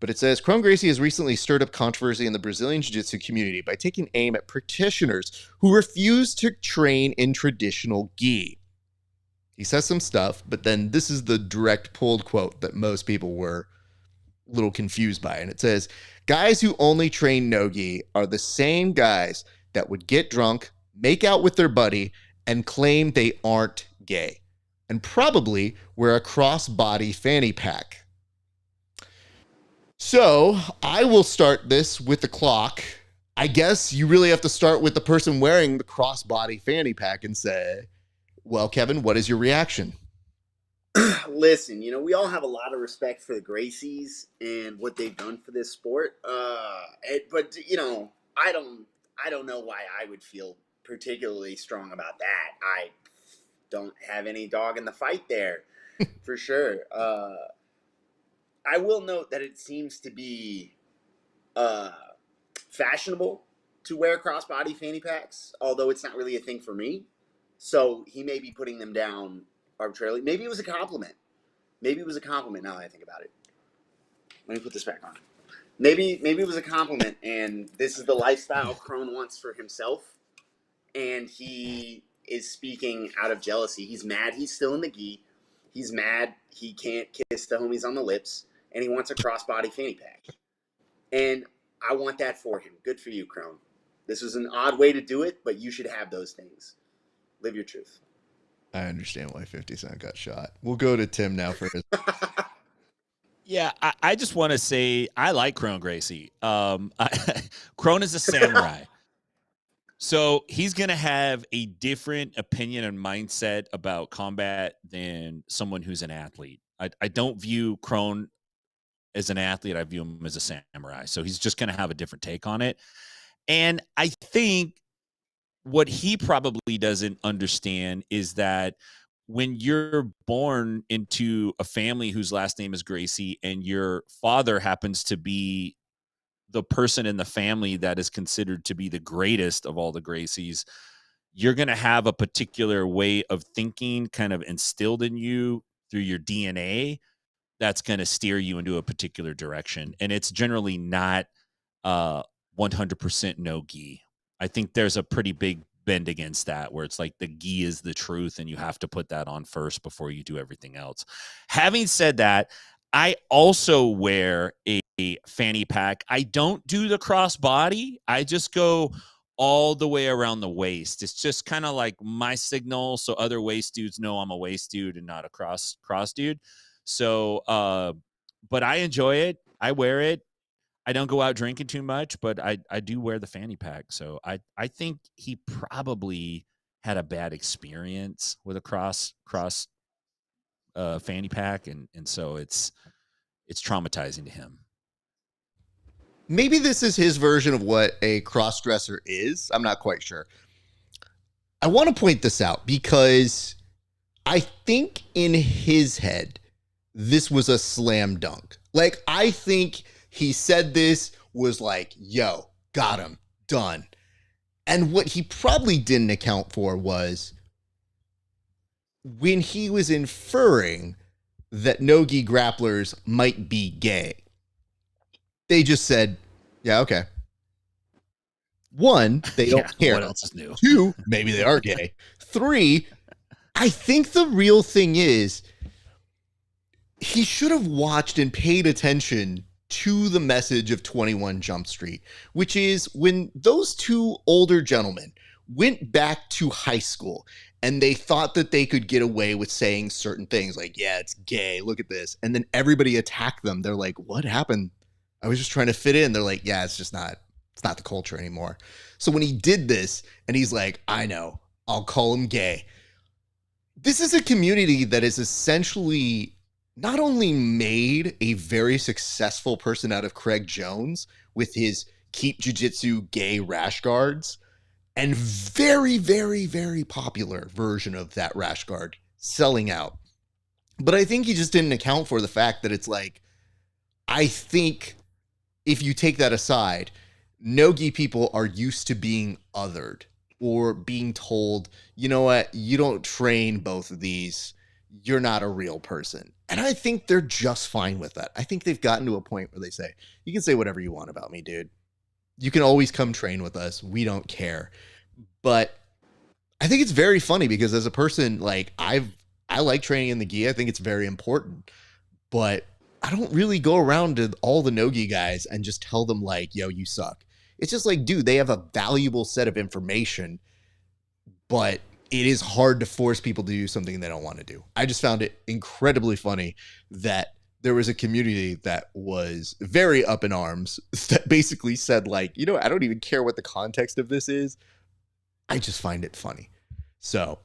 But it says, KRON Gracie has recently stirred up controversy in the Brazilian jiu-jitsu community by taking aim at practitioners who refuse to train in traditional gi. He says some stuff, but then this is the direct pulled quote that most people were a little confused by. And it says, guys who only train no-gi are the same guys that would get drunk, make out with their buddy, and claim they aren't gay, and probably wear a cross-body fanny pack. So I will start this with the clock. I guess you really have to start with the person wearing the cross-body fanny pack and say, well, Kevin, what is your reaction? Listen, we all have a lot of respect for the Gracies and what they've done for this sport. But I don't know why I would feel particularly strong about that. I don't have any dog in the fight there, for sure. I will note that it seems to be fashionable to wear crossbody fanny packs, although it's not really a thing for me. So he may be putting them down arbitrarily. Maybe it was a compliment. Maybe it was a compliment now that I think about it. Let me put this back on. Maybe it was a compliment, and this is the lifestyle KRON wants for himself, and he is speaking out of jealousy. He's mad he's still in the gi. He's mad he can't kiss the homies on the lips, and he wants a crossbody fanny pack. And I want that for him. Good for you, KRON. This was an odd way to do it, but you should have those things. Live your truth. I understand why 50 Cent got shot. We'll go to Tim now for his. Yeah, I just want to say I like KRON Gracie. KRON is a samurai. So he's going to have a different opinion and mindset about combat than someone who's an athlete. I don't view KRON as an athlete. I view him as a samurai. So he's just going to have a different take on it. And I think what he probably doesn't understand is that when you're born into a family whose last name is Gracie and your father happens to be the person in the family that is considered to be the greatest of all the Gracies, you're going to have a particular way of thinking kind of instilled in you through your DNA that's going to steer you into a particular direction. And it's generally not 100% no gi. I think there's a pretty big bend against that where it's like the gi is the truth and you have to put that on first before you do everything else. Having said that, I also wear a fanny pack. I don't do the crossbody. I just go all the way around the waist. It's just kind of like my signal so other waist dudes know I'm a waist dude and not a cross dude. So but I enjoy it. I wear it. I don't go out drinking too much, but I do wear the fanny pack. So I think he probably had a bad experience with a cross fanny pack, and so it's traumatizing to him. Maybe this is his version of what a cross-dresser is. I'm not quite sure. I want to point this out because I think in his head, this was a slam dunk. Like, I think he said this was like, yo, got him, done. And what he probably didn't account for was when he was inferring that no-gi grapplers might be gay. They just said, yeah, okay. One, they don't care. What else is new? Two, maybe they are gay. Three, I think the real thing is he should have watched and paid attention to the message of 21 Jump Street, which is when those two older gentlemen went back to high school and they thought that they could get away with saying certain things like, yeah, it's gay, look at this. And then everybody attacked them. They're like, what happened? I was just trying to fit in. They're like, yeah, it's not the culture anymore. So when he did this and he's like, I know, I'll call him gay. This is a community that is essentially not only made a very successful person out of Craig Jones with his keep jiu-jitsu gay rash guards, and very, very, very popular version of that rash guard selling out. But I think he just didn't account for the fact that it's like, I think if you take that aside, no-gi people are used to being othered or being told, you know what, you don't train both of these, you're not a real person. And I think they're just fine with that. I think they've gotten to a point where they say, you can say whatever you want about me, dude. You can always come train with us. We don't care. But I think it's very funny because as a person, like I like training in the gi. I think it's very important. But I don't really go around to all the no-gi guys and just tell them like, yo, you suck. It's just like, dude, they have a valuable set of information, but it is hard to force people to do something they don't want to do. I just found it incredibly funny that there was a community that was very up in arms that basically said like, you know, I don't even care what the context of this is. I just find it funny. So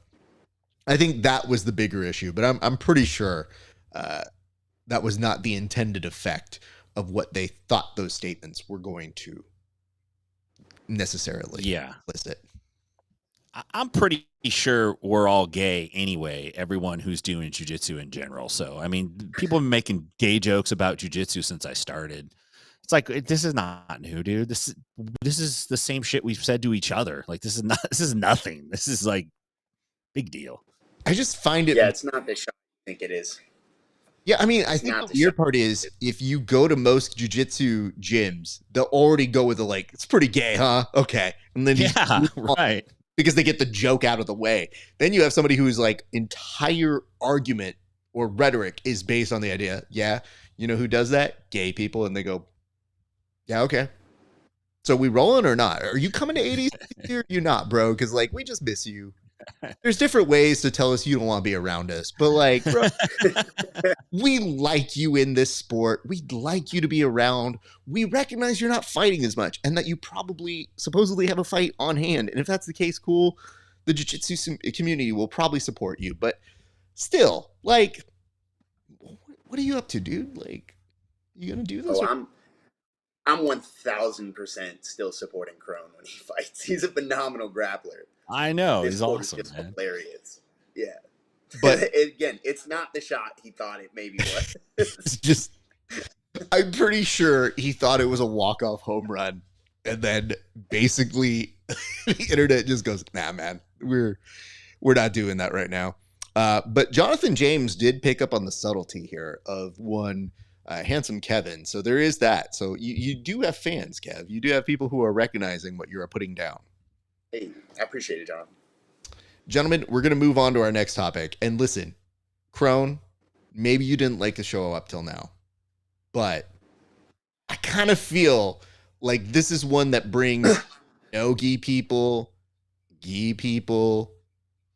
I think that was the bigger issue, but I'm pretty sure that was not the intended effect of what they thought those statements were going to necessarily elicit. I'm pretty sure we're all gay anyway, everyone who's doing jiu-jitsu in general. So, I mean, people have been making gay jokes about jiu-jitsu since I started. It's like, this is not new, dude. This is the same shit we've said to each other. Like, this is nothing. This is like big deal. I just find it. Yeah, it's not the shot I think it is. Yeah, I mean, I think the weird part is if you go to most jiu-jitsu gyms, they'll already go with the like, it's pretty gay, huh? Okay. And then right. Because they get the joke out of the way. Then you have somebody whose like entire argument or rhetoric is based on the idea, yeah, you know who does that? Gay people. And they go, yeah, okay. So we rolling or not? Are you coming to 80s or you not, bro? Because like we just miss you. There's different ways to tell us you don't want to be around us, but like, bro, we like you in this sport. We'd like you to be around. We recognize you're not fighting as much and that you probably supposedly have a fight on hand. And if that's the case, cool. The jiu-jitsu community will probably support you, but still, like, what are you up to, dude? Like, you gonna do this? I'm 1000% still supporting KRON when he fights. He's a phenomenal grappler. I know. He's awesome, man. Hilarious. Yeah. But again, it's not the shot he thought it maybe was. It's just, I'm pretty sure he thought it was a walk-off home run. And then basically the internet just goes, nah, man, we're not doing that right now. But Jonathan James did pick up on the subtlety here of one handsome Kevin. So there is that. So you do have fans, Kev. You do have people who are recognizing what you're putting down. Hey, I appreciate it, John. Gentlemen, we're going to move on to our next topic. And listen, KRON, maybe you didn't like the show up till now, but I kind of feel like this is one that brings no-gi people, gi people,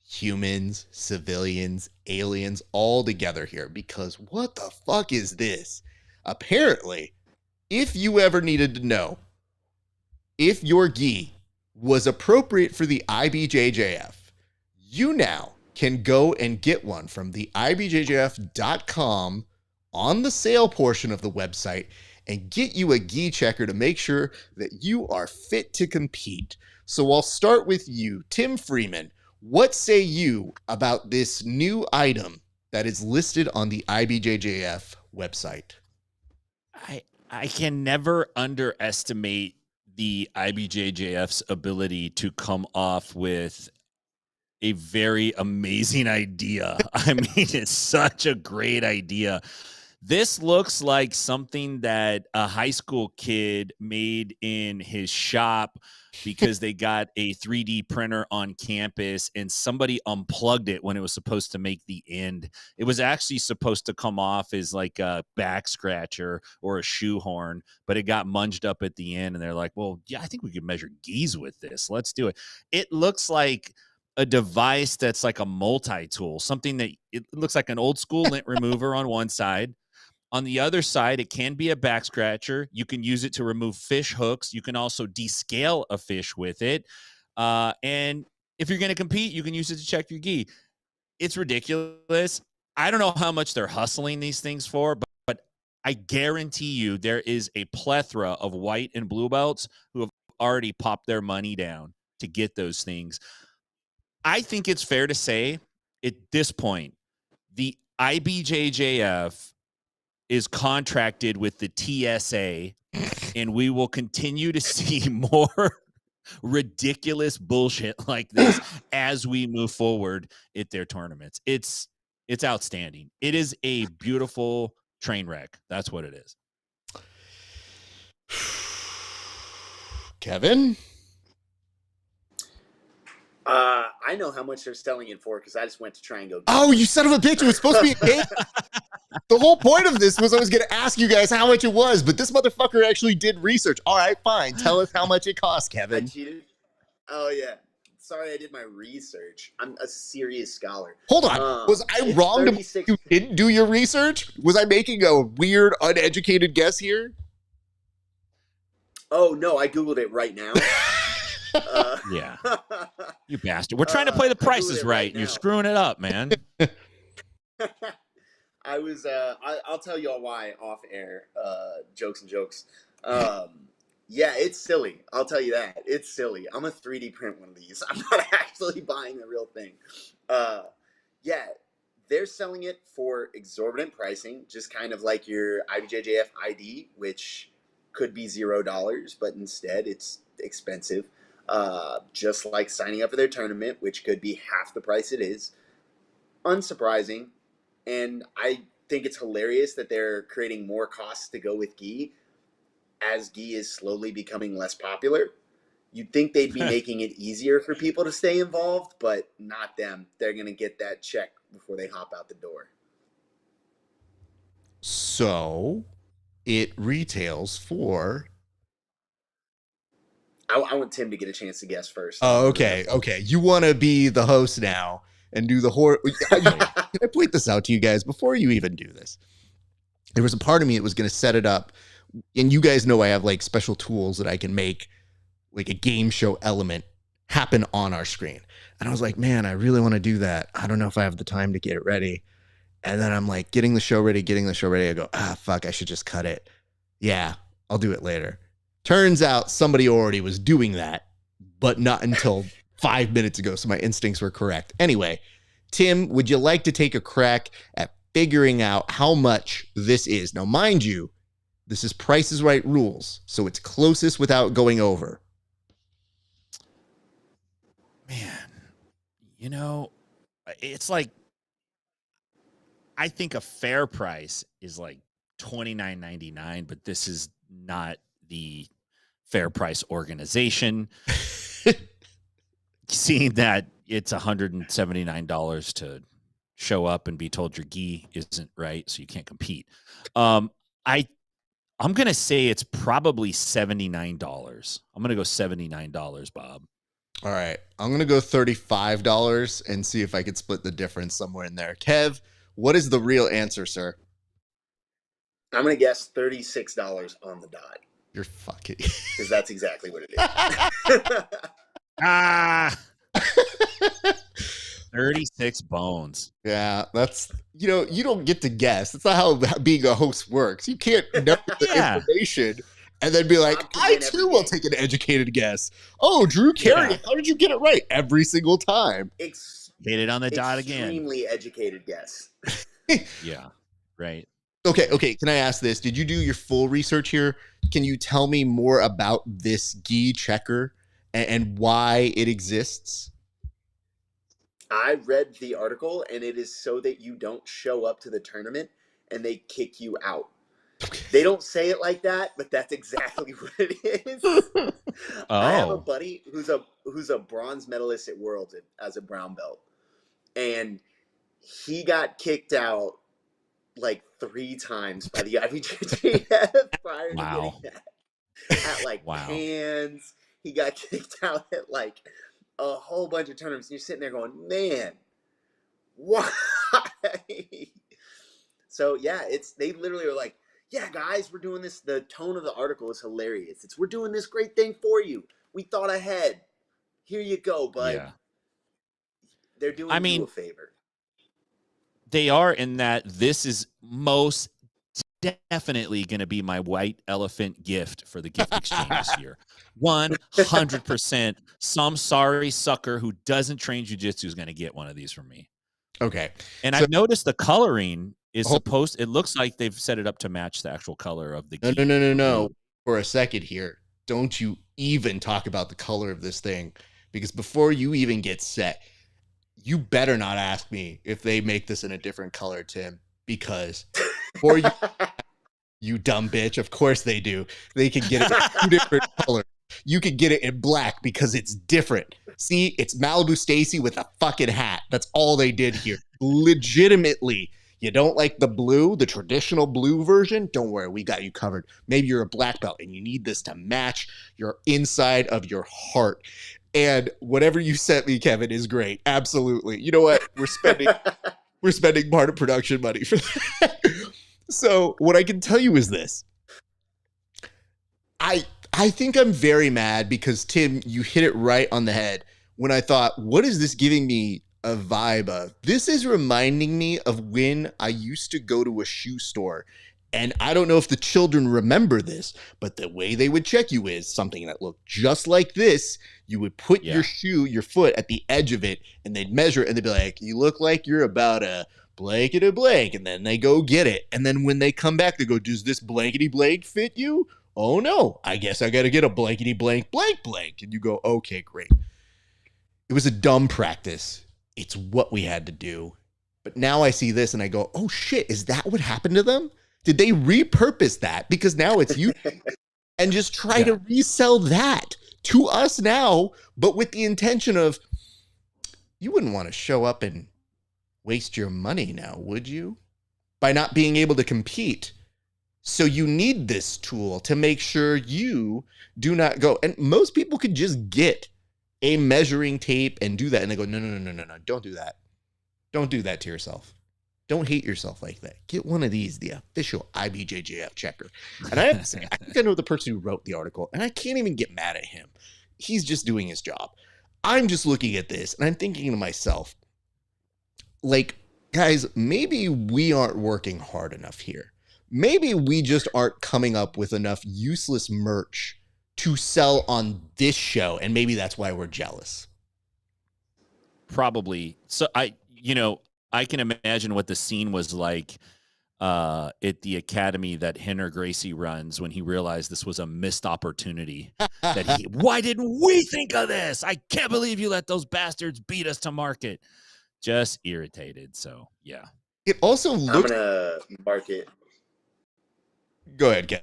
humans, civilians, aliens all together here, because what the fuck is this? Apparently, if you ever needed to know if your gi was appropriate for the IBJJF, you now can go and get one from the IBJJF.com on the sale portion of the website and get you a gi checker to make sure that you are fit to compete. So I'll start with you, Tim Freeman. What say you about this new item that is listed on the IBJJF website? I can never underestimate the IBJJF's ability to come off with a very amazing idea. I mean, it's such a great idea. This looks like something that a high school kid made in his shop because they got a 3D printer on campus and somebody unplugged it when it was supposed to make the end. It was actually supposed to come off as like a back scratcher or a shoehorn, but it got munged up at the end. And they're like, well, yeah, I think we could measure geese with this. Let's do it. It looks like a device that's like a multi-tool, something that it looks like an old school lint remover on one side. On the other side, it can be a back scratcher. You can use it to remove fish hooks. You can also descale a fish with it. And if you're going to compete, you can use it to check your gi. It's ridiculous. I don't know how much they're hustling these things for, but I guarantee you there is a plethora of white and blue belts who have already popped their money down to get those things. I think it's fair to say at this point, the IBJJF is contracted with the TSA, and we will continue to see more ridiculous bullshit like this as we move forward at their tournaments. It's outstanding. It is a beautiful train wreck. That's what it is. Kevin? I know how much they're selling it for because I just went to try and go. Oh, you son of a bitch. It was supposed to be a game. The whole point of this was I was going to ask you guys how much it was, but this motherfucker actually did research. All right, fine. Tell us how much it cost, I Kevin. cheated. Oh, yeah. Sorry, I did my research. I'm a serious scholar. Hold on. Was I wrong to you didn't do your research? Was I making a weird, uneducated guess here? Oh, no. I Googled it right now. Yeah. You bastard. We're trying to play the prices right, and you're screwing it up, man. I was I'll tell you all why off air. Jokes and jokes. Yeah, it's silly. I'll tell you that. It's silly. I'm a 3D print one of these. I'm not actually buying the real thing. Yeah, they're selling it for exorbitant pricing, just kind of like your IBJJF ID, which could be $0, but instead it's expensive. Just like signing up for their tournament, which could be half the price it is. Unsurprising. And I think it's hilarious that they're creating more costs to go with gi as gi is slowly becoming less popular. You'd think they'd be making it easier for people to stay involved, but not them. They're going to get that check before they hop out the door. So it retails for... I want Tim to get a chance to guess first. Oh, okay. Okay. You want to be the host now and do the horror. Can I point this out to you guys before you even do this? There was a part of me that was going to set it up. And you guys know I have like special tools that I can make like a game show element happen on our screen. And I was like, man, I really want to do that. I don't know if I have the time to get it ready. And then I'm like getting the show ready. I go, fuck, I should just cut it. Yeah, I'll do it later. Turns out somebody already was doing that, but not until 5 minutes ago. So my instincts were correct. Anyway, Tim, would you like to take a crack at figuring out how much this is? Now, mind you, this is Price is Right rules, so it's closest without going over. Man, you know, it's like, I think a fair price is like $29.99, but this is not the fair price organization. Seeing that it's $179 to show up and be told your gi isn't right, so you can't compete. I'm going to say it's probably $79. I'm going to go $79, Bob. All right. I'm going to go $35 and see if I could split the difference somewhere in there. Kev, what is the real answer, sir? I'm going to guess $36 on the dot. You're fucking... Because that's exactly what it is. 36 bones. Yeah, that's, you know, you don't get to guess. That's not how being a host works. You can't know the information and then be like, I too will take an educated guess. Oh, Drew Carey, how did you get it right every single time? Hit it on the dot again. Extremely educated guess. Yeah, right. Okay. Can I ask this? Did you do your full research here? Can you tell me more about this gi checker and why it exists? I read the article, and it is so that you don't show up to the tournament and they kick you out. They don't say it like that, but that's exactly what it is. I have a buddy who's a bronze medalist at Worlds as a brown belt, and he got kicked out like 3 times by the IBJJF prior to getting that. At like Pans, he got kicked out at like a whole bunch of tournaments. And you're sitting there going, man, why? So yeah, they literally are like, yeah, guys, we're doing this. The tone of the article is hilarious. We're doing this great thing for you. We thought ahead. Here you go, bud. Yeah. They're doing you a favor. They are, in that this is most definitely going to be my white elephant gift for the gift exchange this year. 100%. Some sorry sucker who doesn't train jiu-jitsu is going to get one of these from me. Okay. And I've noticed the coloring is it looks like they've set it up to match the actual color of the gi. No. For a second here, don't you even talk about the color of this thing, because before you even get set, you better not ask me if they make this in a different color, Tim, because for you dumb bitch, of course they do. They can get it in 2 different colors. You could get it in black because it's different. See, it's Malibu Stacy with a fucking hat. That's all they did here. Legitimately. You don't like the blue, the traditional blue version? Don't worry, we got you covered. Maybe you're a black belt and you need this to match your inside of your heart. And whatever you sent me, Kevin, is great. Absolutely. You know what? We're spending part of production money for that. So what I can tell you is this. I think I'm very mad because, Tim, you hit it right on the head when I thought, what is this giving me a vibe of? This is reminding me of when I used to go to a shoe store. And I don't know if the children remember this, but the way they would check you is something that looked just like this. You would put your foot at the edge of it, and they'd measure it, and they'd be like, you look like you're about a blankety blank. And then they go get it. And then when they come back, they go, does this blankety blank fit you? Oh no, I guess I got to get a blankety blank blank blank. And you go, okay, great. It was a dumb practice. It's what we had to do. But now I see this and I go, oh shit, is that what happened to them? Did they repurpose that? Because now it's you and just try to resell that to us now, but with the intention of, you wouldn't want to show up and waste your money now, would you? By not being able to compete. So you need this tool to make sure you do not go. And most people could just get a measuring tape and do that. And they go, no, don't do that. Don't do that to yourself. Don't hate yourself like that. Get one of these, the official IBJJF checker. And I have to say, I think I know the person who wrote the article, and I can't even get mad at him. He's just doing his job. I'm just looking at this, and I'm thinking to myself, like, guys, maybe we aren't working hard enough here. Maybe we just aren't coming up with enough useless merch to sell on this show, and maybe that's why we're jealous. Probably. So I can imagine what the scene was like at the academy that Henner Gracie runs when he realized this was a missed opportunity. Why didn't we think of this? I can't believe you let those bastards beat us to market. Just irritated. So yeah. It also looks. I'm gonna market. Go ahead, Ken.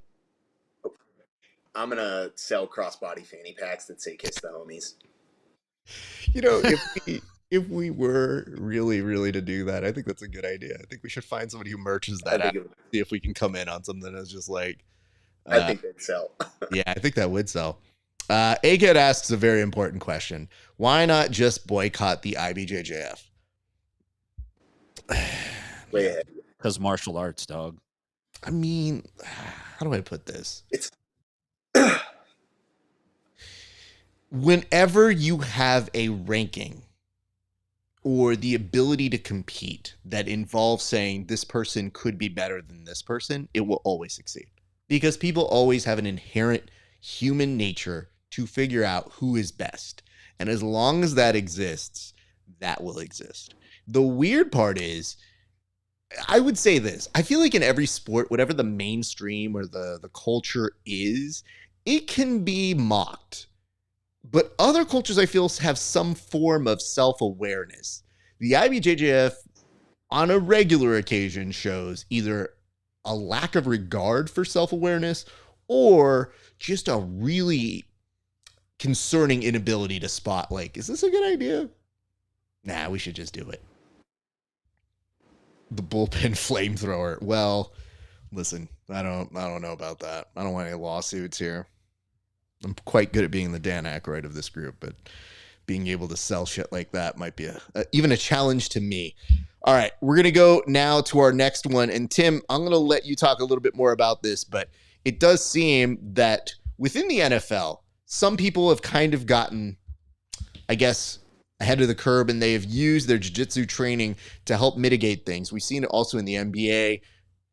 I'm gonna sell crossbody fanny packs that say "Kiss the Homies." You know, if we were really to do that, I think that's a good idea. I think we should find somebody who merches that out. See if we can come in on something that's just like. I think they'd sell. Yeah, I think that would sell. Egghead asks a very important question: why not just boycott the IBJJF? Way ahead. Because martial arts, dog. I mean, how do I put this? It's whenever you have a ranking or the ability to compete that involves saying this person could be better than this person, it will always succeed. Because people always have an inherent human nature to figure out who is best. And as long as that exists, that will exist. The weird part is, I would say this. I feel like in every sport, whatever the mainstream or the culture is, it can be mocked. But other cultures, I feel, have some form of self-awareness. The IBJJF, on a regular occasion, shows either a lack of regard for self-awareness or just a really concerning inability to spot, like, is this a good idea? Nah, we should just do it. The bullpen flamethrower. Well, listen, I don't know about that. I don't want any lawsuits here. I'm quite good at being the Dan Aykroyd of this group, but being able to sell shit like that might be even a challenge to me. All right, we're going to go now to our next one. And Tim, I'm going to let you talk a little bit more about this, but it does seem that within the NFL, some people have kind of gotten, I guess, ahead of the curve, and they have used their jiu-jitsu training to help mitigate things. We've seen it also in the NBA.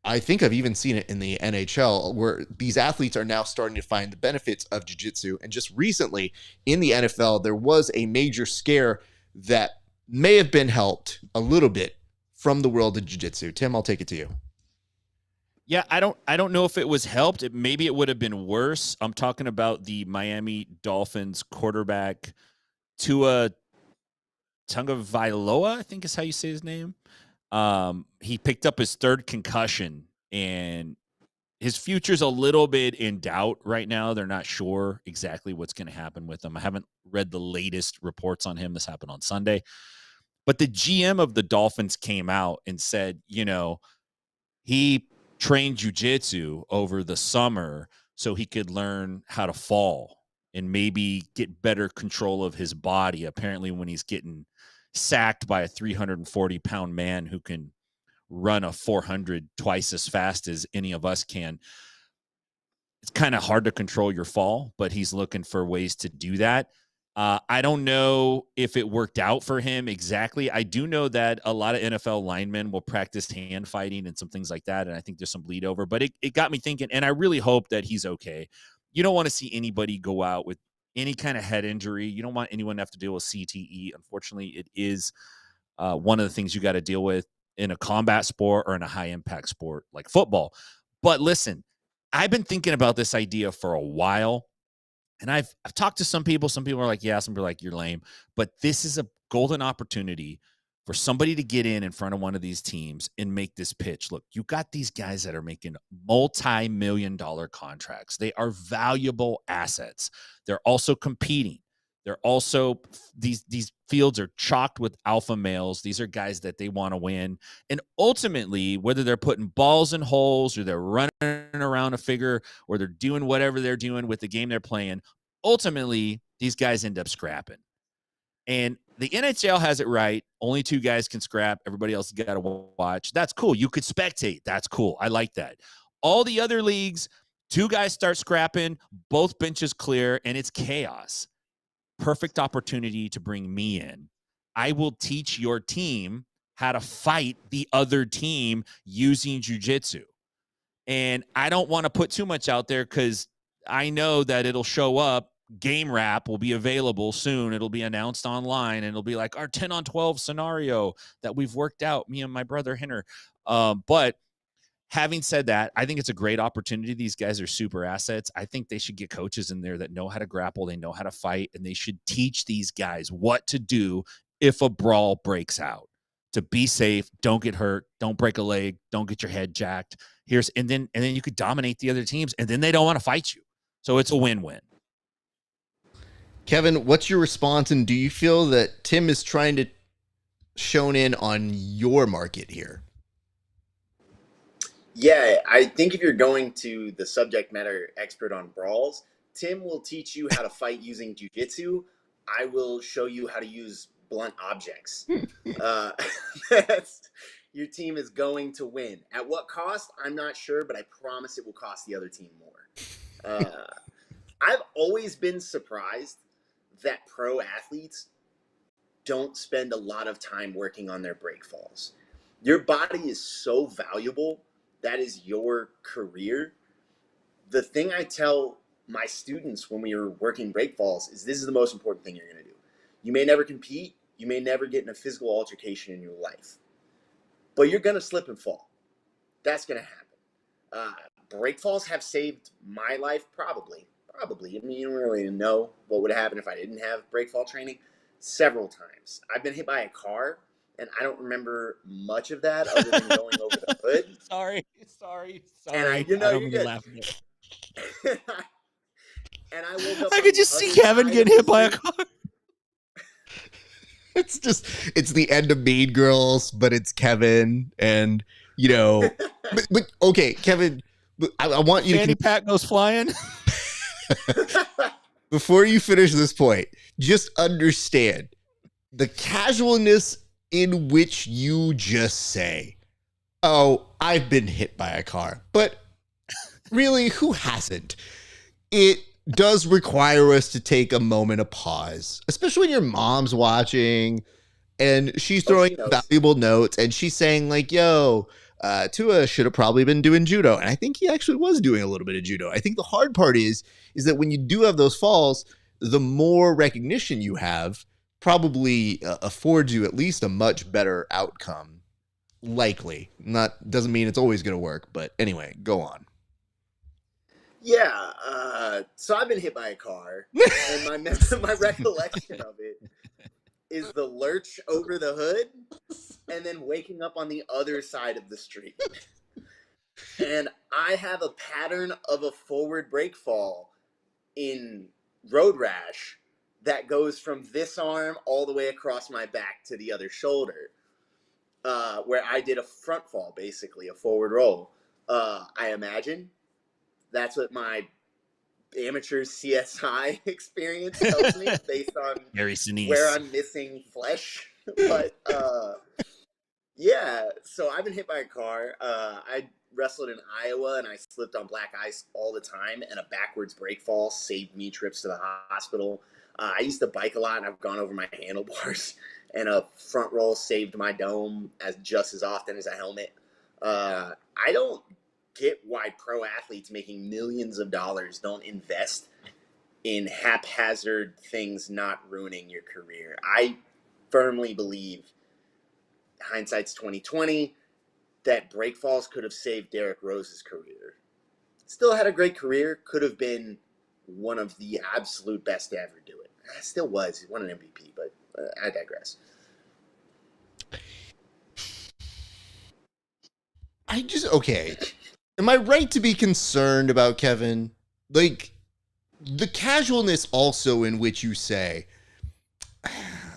I think I've even seen it in the NHL, where these athletes are now starting to find the benefits of jiu-jitsu. And just recently in the NFL, there was a major scare that may have been helped a little bit from the world of jiu-jitsu. Tim, I'll take it to you. Yeah, I don't know if it was helped. Maybe it would have been worse. I'm talking about the Miami Dolphins quarterback Tua Tagovailoa, I think is how you say his name. He picked up his third concussion, and his future's a little bit in doubt right now. They're not sure exactly what's going to happen with him. I haven't read the latest reports on him. This happened on Sunday. But the GM of the Dolphins came out and said, he trained jiu-jitsu over the summer so he could learn how to fall and maybe get better control of his body. Apparently, when he's getting sacked by a 340-pound man who can run a 400 twice as fast as any of us can, it's kind of hard to control your fall, but he's looking for ways to do that. I don't know if it worked out for him exactly. I do know that a lot of NFL linemen will practice hand fighting and some things like that, and I think there's some bleed over. But it got me thinking, and I really hope that he's okay. You don't want to see anybody go out with any kind of head injury. You don't want anyone to have to deal with CTE. Unfortunately, it is one of the things you got to deal with in a combat sport or in a high-impact sport like football. But listen, I've been thinking about this idea for a while. And I've talked to some people. Some people are like, yeah. Some people are like, you're lame. But this is a golden opportunity for somebody to get in front of one of these teams and make this pitch. Look, you got these guys that are making multi-million-dollar contracts. They are valuable assets. They're also competing. They're also, these fields are chocked with alpha males. These are guys that they want to win. And ultimately, whether they're putting balls in holes or they're running around a figure or they're doing whatever they're doing with the game they're playing, ultimately, these guys end up scrapping. And the NHL has it right. Only 2 guys can scrap. Everybody else has got to watch. That's cool. You could spectate. That's cool. I like that. All the other leagues, 2 guys start scrapping, both benches clear, and it's chaos. Perfect opportunity to bring me in. I will teach your team how to fight the other team using jiu-jitsu. And I don't want to put too much out there because I know that it'll show up. Game Wrap will be available soon. It'll be announced online, and it'll be like our 10-on-12 scenario that we've worked out, me and my brother Henner. But having said that, I think it's a great opportunity. These guys are super assets. I think they should get coaches in there that know how to grapple, they know how to fight, and they should teach these guys what to do if a brawl breaks out. To be safe, don't get hurt, don't break a leg, don't get your head jacked. And then you could dominate the other teams, and then they don't want to fight you. So it's a win-win. Kevin, what's your response? And do you feel that Tim is trying to shown in on your market here? Yeah, I think if you're going to the subject matter expert on brawls, Tim will teach you how to fight using jiu-jitsu. I will show you how to use blunt objects. Your team is going to win. At what cost? I'm not sure, but I promise it will cost the other team more. I've always been surprised that pro athletes don't spend a lot of time working on their break falls. Your body is so valuable. That is your career. The thing I tell my students when we are working break falls is this is the most important thing you're going to do. You may never compete. You may never get in a physical altercation in your life. But you're going to slip and fall. That's going to happen. Break falls have saved my life, probably. I mean, you don't really know what would happen if I didn't have break fall training. Several times. I've been hit by a car, and I don't remember much of that other than going over the hood. Sorry. And I don't mean to laugh at it. And I woke up. I on could the just see other Kevin side getting of hit the by a street. car. It's the end of Mean Girls, but it's Kevin, and but okay, Kevin, I want you Fanny to pack goes flying. before you finish this point, just understand the casualness in which you just say, "Oh, I've been hit by a car," but really, who hasn't? It does require us to take a moment of pause, especially when your mom's watching and she's throwing valuable notes and she's saying like, yo, Tua should have probably been doing judo. And I think he actually was doing a little bit of judo. I think the hard part is that when you do have those falls, the more recognition you have probably affords you at least a much better outcome. Likely. Doesn't mean it's always going to work, but anyway, go on. Yeah, so I've been hit by a car, and my recollection of it is the lurch over the hood, and then waking up on the other side of the street. And I have a pattern of a forward brake fall in road rash that goes from this arm all the way across my back to the other shoulder, where I did a front fall, basically, a forward roll. I imagine that's what my amateur CSI experience tells me based on where I'm missing flesh. But yeah, so I've been hit by a car. I wrestled in Iowa and I slipped on black ice all the time, and a backwards brake fall saved me trips to the hospital. I used to bike a lot and I've gone over my handlebars, and a front roll saved my dome just as often as a helmet. I don't get why pro athletes making millions of dollars don't invest in haphazard things not ruining your career. I firmly believe, hindsight's 2020, that brake falls could have saved Derrick Rose's career. Still had a great career, could have been one of the absolute best to ever do it. Still was. He won an MVP, but I digress. Okay. Am I right to be concerned about Kevin? Like, the casualness also in which you say,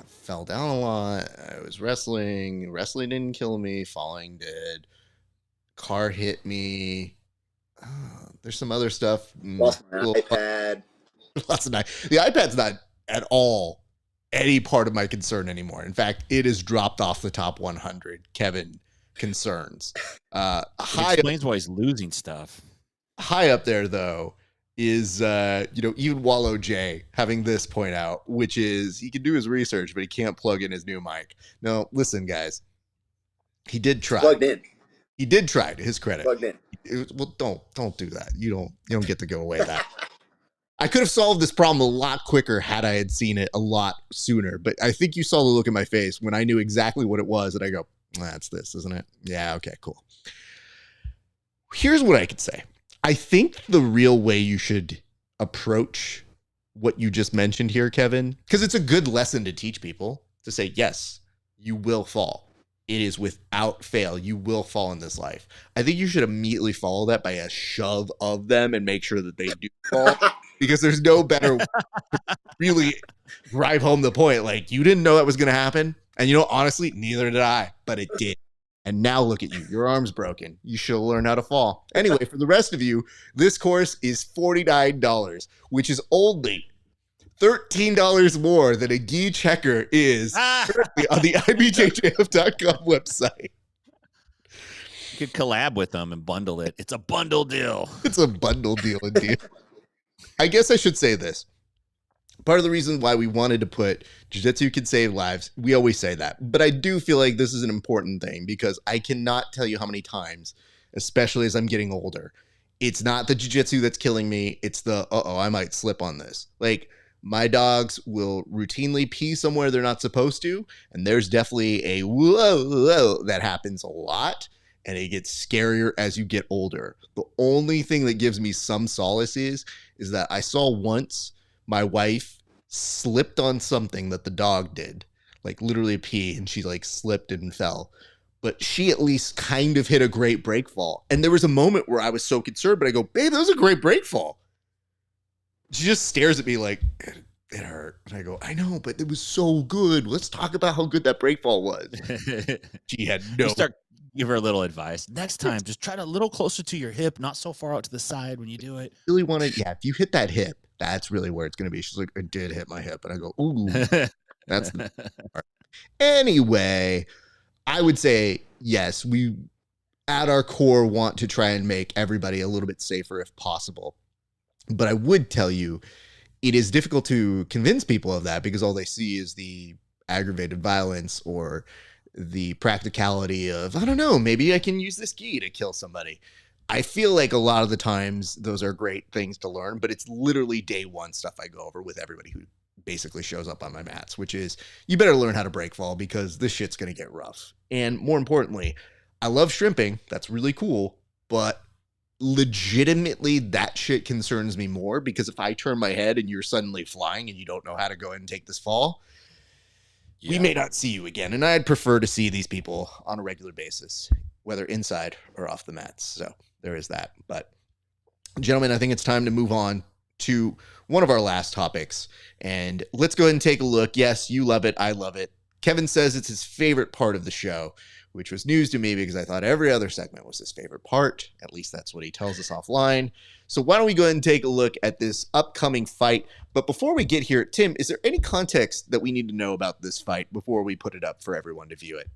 fell down a lot, I was wrestling didn't kill me, falling did, car hit me, there's some other stuff. Lost my iPad. The iPad's not at all any part of my concern anymore. In fact, it has dropped off the top 100 Kevin concerns. It explains why he's losing stuff. High up there, though, is even Wallow J having this point out, which is he can do his research, but he can't plug in his new mic. No, listen, guys, he did try. Plugged in. He did try, to his credit. Plugged in. Well, don't do that. You don't get to go away that. I could have solved this problem a lot quicker had I had seen it a lot sooner. But I think you saw the look in my face when I knew exactly what it was, and I go, "That's this, isn't it?" Yeah. Okay. Cool. Here's what I could say. I think the real way you should approach what you just mentioned here, Kevin, because it's a good lesson to teach people, to say, yes, you will fall. It is without fail. You will fall in this life. I think you should immediately follow that by a shove of them and make sure that they do fall, because there's no better way to really drive home the point. Like, you didn't know that was going to happen. And honestly, neither did I, but it did. And now look at you. Your arm's broken. You should learn how to fall. Anyway, for the rest of you, this course is $49, which is only $13 more than a gi checker is currently on the ibjjf.com website. You could collab with them and bundle it. It's a bundle deal. It's a bundle deal indeed. I guess I should say this. Part of the reason why we wanted to put jiu-jitsu can save lives, we always say that. But I do feel like this is an important thing, because I cannot tell you how many times, especially as I'm getting older, it's not the jiu-jitsu that's killing me. It's the, I might slip on this. Like, my dogs will routinely pee somewhere they're not supposed to. And there's definitely a whoa that happens a lot. And it gets scarier as you get older. The only thing that gives me some solace is that I saw once my wife slipped on something that the dog did. like literally a pee, and she like slipped and fell. But she at least kind of hit a great break fall. And there was a moment where I was so concerned, but I go, babe, that was a great break fall. She just stares at me like, it hurt. And I go, I know, but it was so good. Let's talk about how good that break fall was. She had no. Give her a little advice. Next time, just try to a little closer to your hip, not so far out to the side when you do it. Really want to, yeah, if you hit that hip, that's really where it's going to be. She's like, I did hit my hip. And I go, ooh, that's the part. Anyway, I would say, yes, we at our core want to try and make everybody a little bit safer if possible. But I would tell you, it is difficult to convince people of that because all they see is the aggravated violence or the practicality of, I don't know, maybe I can use this gi to kill somebody. I feel like a lot of the times those are great things to learn, but it's literally day one stuff I go over with everybody who basically shows up on my mats, which is you better learn how to break fall because this shit's going to get rough. And more importantly, I love shrimping. That's really cool. But legitimately, that shit concerns me more because if I turn my head and you're suddenly flying and you don't know how to go ahead and take this fall, we may not see you again. And I'd prefer to see these people on a regular basis, whether inside or off the mats. So there is that. But gentlemen, I think it's time to move on to one of our last topics. And let's go ahead and take a look. Yes, you love it. I love it. Kevin says it's his favorite part of the show, which was news to me because I thought every other segment was his favorite part. At least that's what he tells us offline. So why don't we go ahead and take a look at this upcoming fight? But before we get here, Tim, is there any context that we need to know about this fight before we put it up for everyone to view it?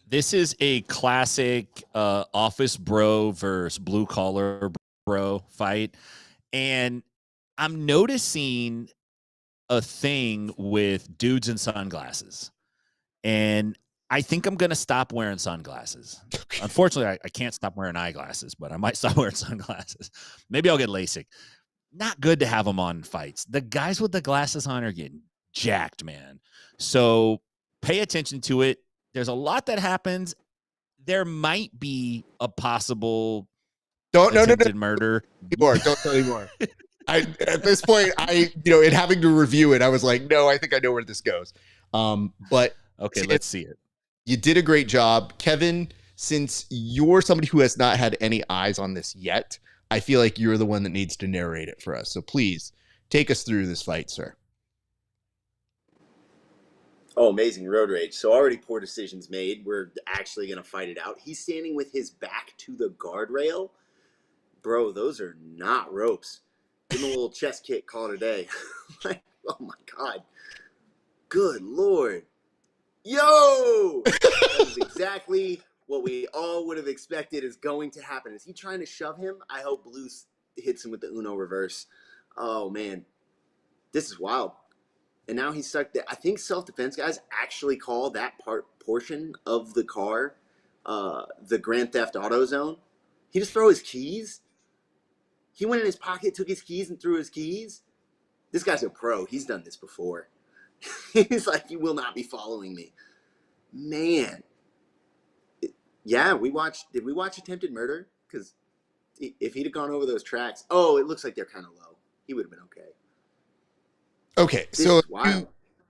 This is a classic office bro versus blue collar bro fight. And I'm noticing a thing with dudes in sunglasses. And I think I'm going to stop wearing sunglasses. Unfortunately, I can't stop wearing eyeglasses, but I might stop wearing sunglasses. Maybe I'll get LASIK. Not good to have them on fights. The guys with the glasses on are getting jacked, man. So pay attention to it. There's a lot that happens. There might be a possible attempted murder. Don't tell me more. At this point, in having to review it, I was like, no, I think I know where this goes. But okay, let's see it. You did a great job. Kevin, since you're somebody who has not had any eyes on this yet, I feel like you're the one that needs to narrate it for us. So please take us through this fight, sir. Oh, amazing road rage. So already poor decisions made. We're actually going to fight it out. He's standing with his back to the guardrail. Bro, those are not ropes. Give him a little chest kick, call it a day. Like, oh my God. Good Lord. Yo! That is exactly what we all would have expected is going to happen. Is he trying to shove him? I hope Blue hits him with the Uno reverse. Oh, man. This is wild. And now he's stuck there. I think self-defense guys actually call that portion of the car the Grand Theft Auto zone. He just throw his keys? He went in his pocket, took his keys, and threw his keys? This guy's a pro. He's done this before. He's like, you will not be following me. Man. Yeah, did we watch Attempted Murder? Because if he'd have gone over those tracks, it looks like they're kind of low. He would have been okay. Okay, so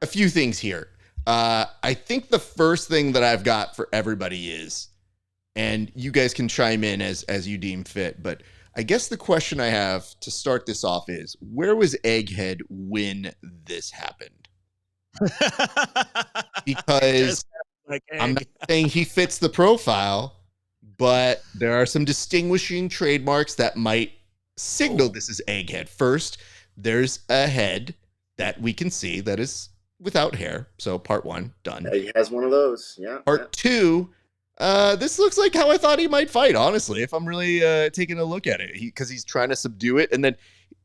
a few things here. I think the first thing that I've got for everybody is, and you guys can chime in as you deem fit, but I guess the question I have to start this off is, where was Egghead when this happened? Because I'm not saying he fits the profile, but there are some distinguishing trademarks that might signal this is Egghead. First, there's a head that we can see that is without hair. So part one, done. He has one of those. Yeah. Part two, this looks like how I thought he might fight, honestly, if I'm really taking a look at it. Because he's trying to subdue it. And then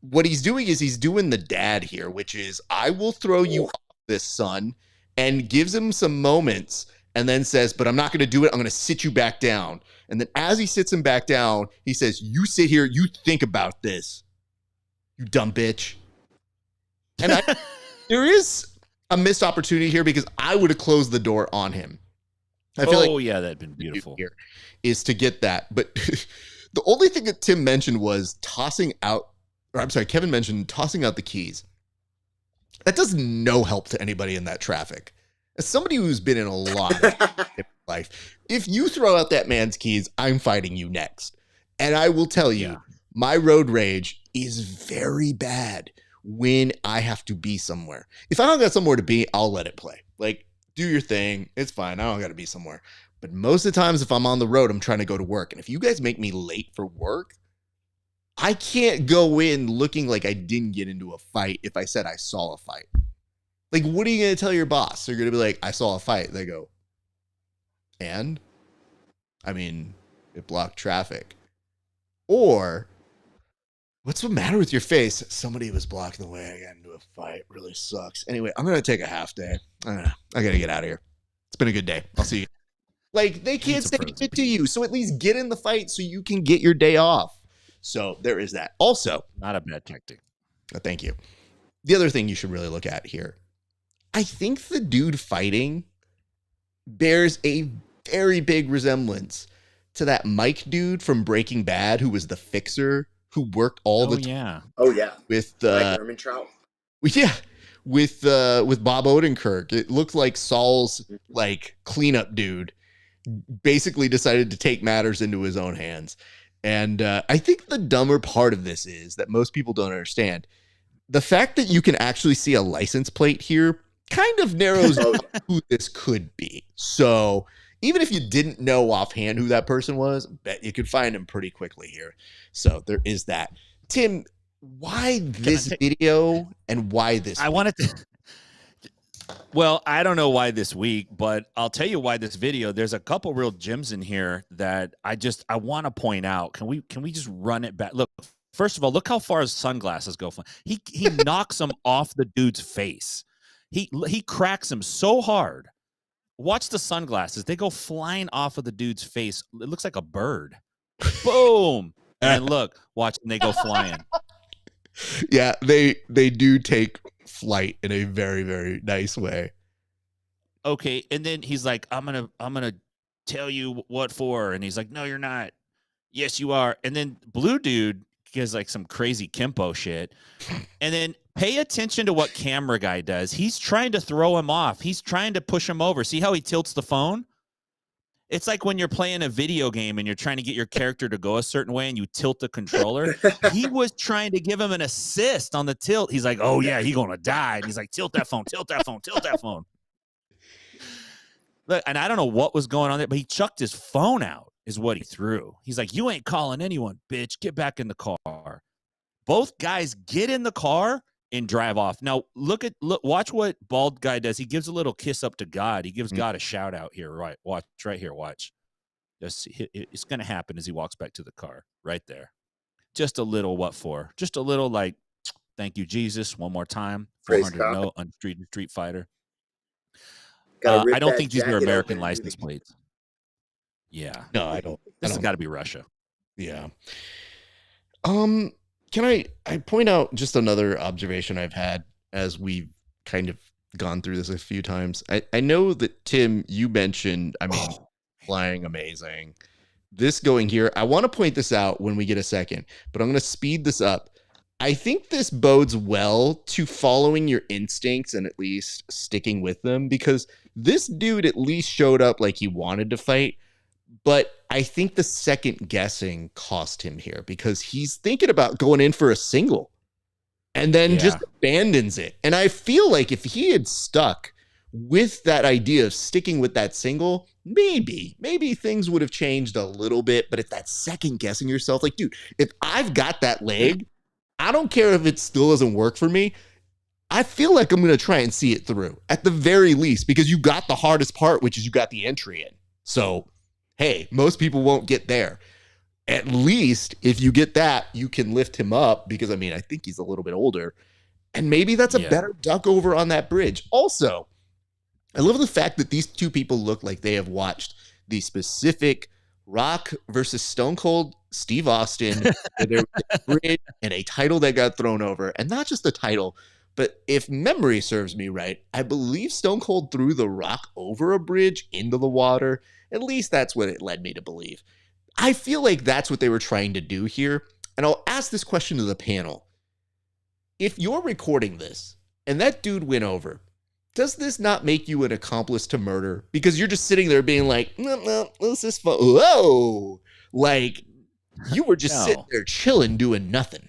what he's doing is he's doing the dad here, which is, I will throw you off this, son, and gives him some moments and then says, but I'm not going to do it. I'm going to sit you back down. And then as he sits him back down, he says, you sit here, you think about this, you dumb bitch. And there is a missed opportunity here because I would have closed the door on him. I feel that'd been beautiful. Here is to get that. But the only thing that Tim mentioned was Kevin mentioned tossing out the keys. That does no help to anybody in that traffic. as somebody who's been in a lot of life, if you throw out that man's keys, I'm fighting you next. And I will tell you, my road rage is very bad when I have to be somewhere. If I don't got somewhere to be, I'll let it play. Like, do your thing. It's fine. I don't got to be somewhere. But most of the times, if I'm on the road, I'm trying to go to work. And if you guys make me late for work, I can't go in looking like I didn't get into a fight if I said I saw a fight. Like, what are you going to tell your boss? They're going to be like, I saw a fight. They go, and? I mean, it blocked traffic. Or, what's the matter with your face? Somebody was blocking the way I got into a fight. It really sucks. Anyway, I'm going to take a half day. I got to get out of here. It's been a good day. I'll see you. Like, they can't say it to you. So at least get in the fight so you can get your day off. So there is that. Also, not a bad tactic. Thank you. The other thing you should really look at here, I think the dude fighting bears a very big resemblance to that Mike dude from Breaking Bad who was the fixer who worked all the time. Oh yeah. With like Herman Trout. Yeah. With Bob Odenkirk. It looked like Saul's like cleanup dude basically decided to take matters into his own hands. And I think the dumber part of this is that most people don't understand. The fact that you can actually see a license plate here kind of narrows who this could be. So even if you didn't know offhand who that person was, I bet you could find him pretty quickly here. So there is that. Tim, why this video and why this I wanted to. Well, I don't know why this week, but I'll tell you why this video. There's a couple real gems in here that I want to point out. Can we just run it back? Look, first of all, look how far his sunglasses go. He knocks them off the dude's face. He cracks him so hard. Watch the sunglasses. They go flying off of the dude's face. It looks like a bird. Boom. And look, watch, and they go flying. Yeah, they do take flight in a very, very nice way. Okay, and then he's like, I'm gonna tell you what for. And he's like, no, you're not. Yes, you are. And then blue dude gives like some crazy Kimpo shit. And then pay attention to what camera guy does. He's trying to throw him off. He's trying to push him over. See how he tilts the phone? It's like when you're playing a video game and you're trying to get your character to go a certain way and you tilt the controller. He was trying to give him an assist on the tilt. He's like, oh, yeah, he's going to die. And he's like, tilt that phone, tilt that phone, tilt that phone. Look, and I don't know what was going on there, but he chucked his phone out is what he threw. He's like, you ain't calling anyone, bitch. Get back in the car. Both guys get in the car and drive off. Now, watch what bald guy does. He gives a little kiss up to God. He gives God a shout out here. Right. Watch right here. Watch. It's going to happen as he walks back to the car right there. Just a little what for? Just a little like, thank you, Jesus. One more time. 400 no undefeated Street Fighter. I don't think these are American license plates. Yeah. No, I don't. This has got to be Russia. Yeah. Can I point out just another observation I've had as we've kind of gone through this a few times? I know that, Tim, you mentioned, flying amazing. This going here, I want to point this out when we get a second, but I'm going to speed this up. I think this bodes well to following your instincts and at least sticking with them, because this dude at least showed up like he wanted to fight. But I think the second guessing cost him here because he's thinking about going in for a single and then just abandons it. And I feel like if he had stuck with that idea of sticking with that single, maybe things would have changed a little bit. But if that second guessing yourself, like, dude, if I've got that leg, I don't care if it still doesn't work for me. I feel like I'm going to try and see it through at the very least, because you got the hardest part, which is you got the entry in. So, hey, most people won't get there. At least if you get that, you can lift him up because, I think he's a little bit older. And maybe that's a better duck over on that bridge. Also, I love the fact that these two people look like they have watched the specific Rock versus Stone Cold Steve Austin, where there was a bridge and a title that got thrown over. And not just the title, but if memory serves me right, I believe Stone Cold threw The Rock over a bridge into the water. At least that's what it led me to believe. I feel like that's what they were trying to do here. And I'll ask this question to the panel. If you're recording this and that dude went over, does this not make you an accomplice to murder? Because you're just sitting there being like, no, this is fun. Whoa. Like, you were just sitting there chilling, doing nothing.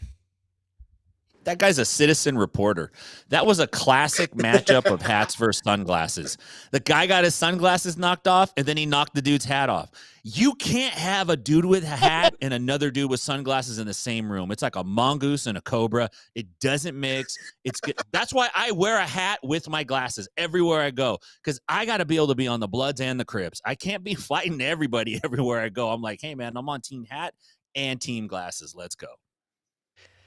That guy's a citizen reporter. That was a classic matchup of hats versus sunglasses. The guy got his sunglasses knocked off, and then he knocked the dude's hat off. You can't have a dude with a hat and another dude with sunglasses in the same room. It's like a mongoose and a cobra. It doesn't mix. It's good. That's why I wear a hat with my glasses everywhere I go, because I got to be able to be on the Bloods and the Crips. I can't be fighting everybody everywhere I go. I'm like, hey, man, I'm on team hat and team glasses. Let's go.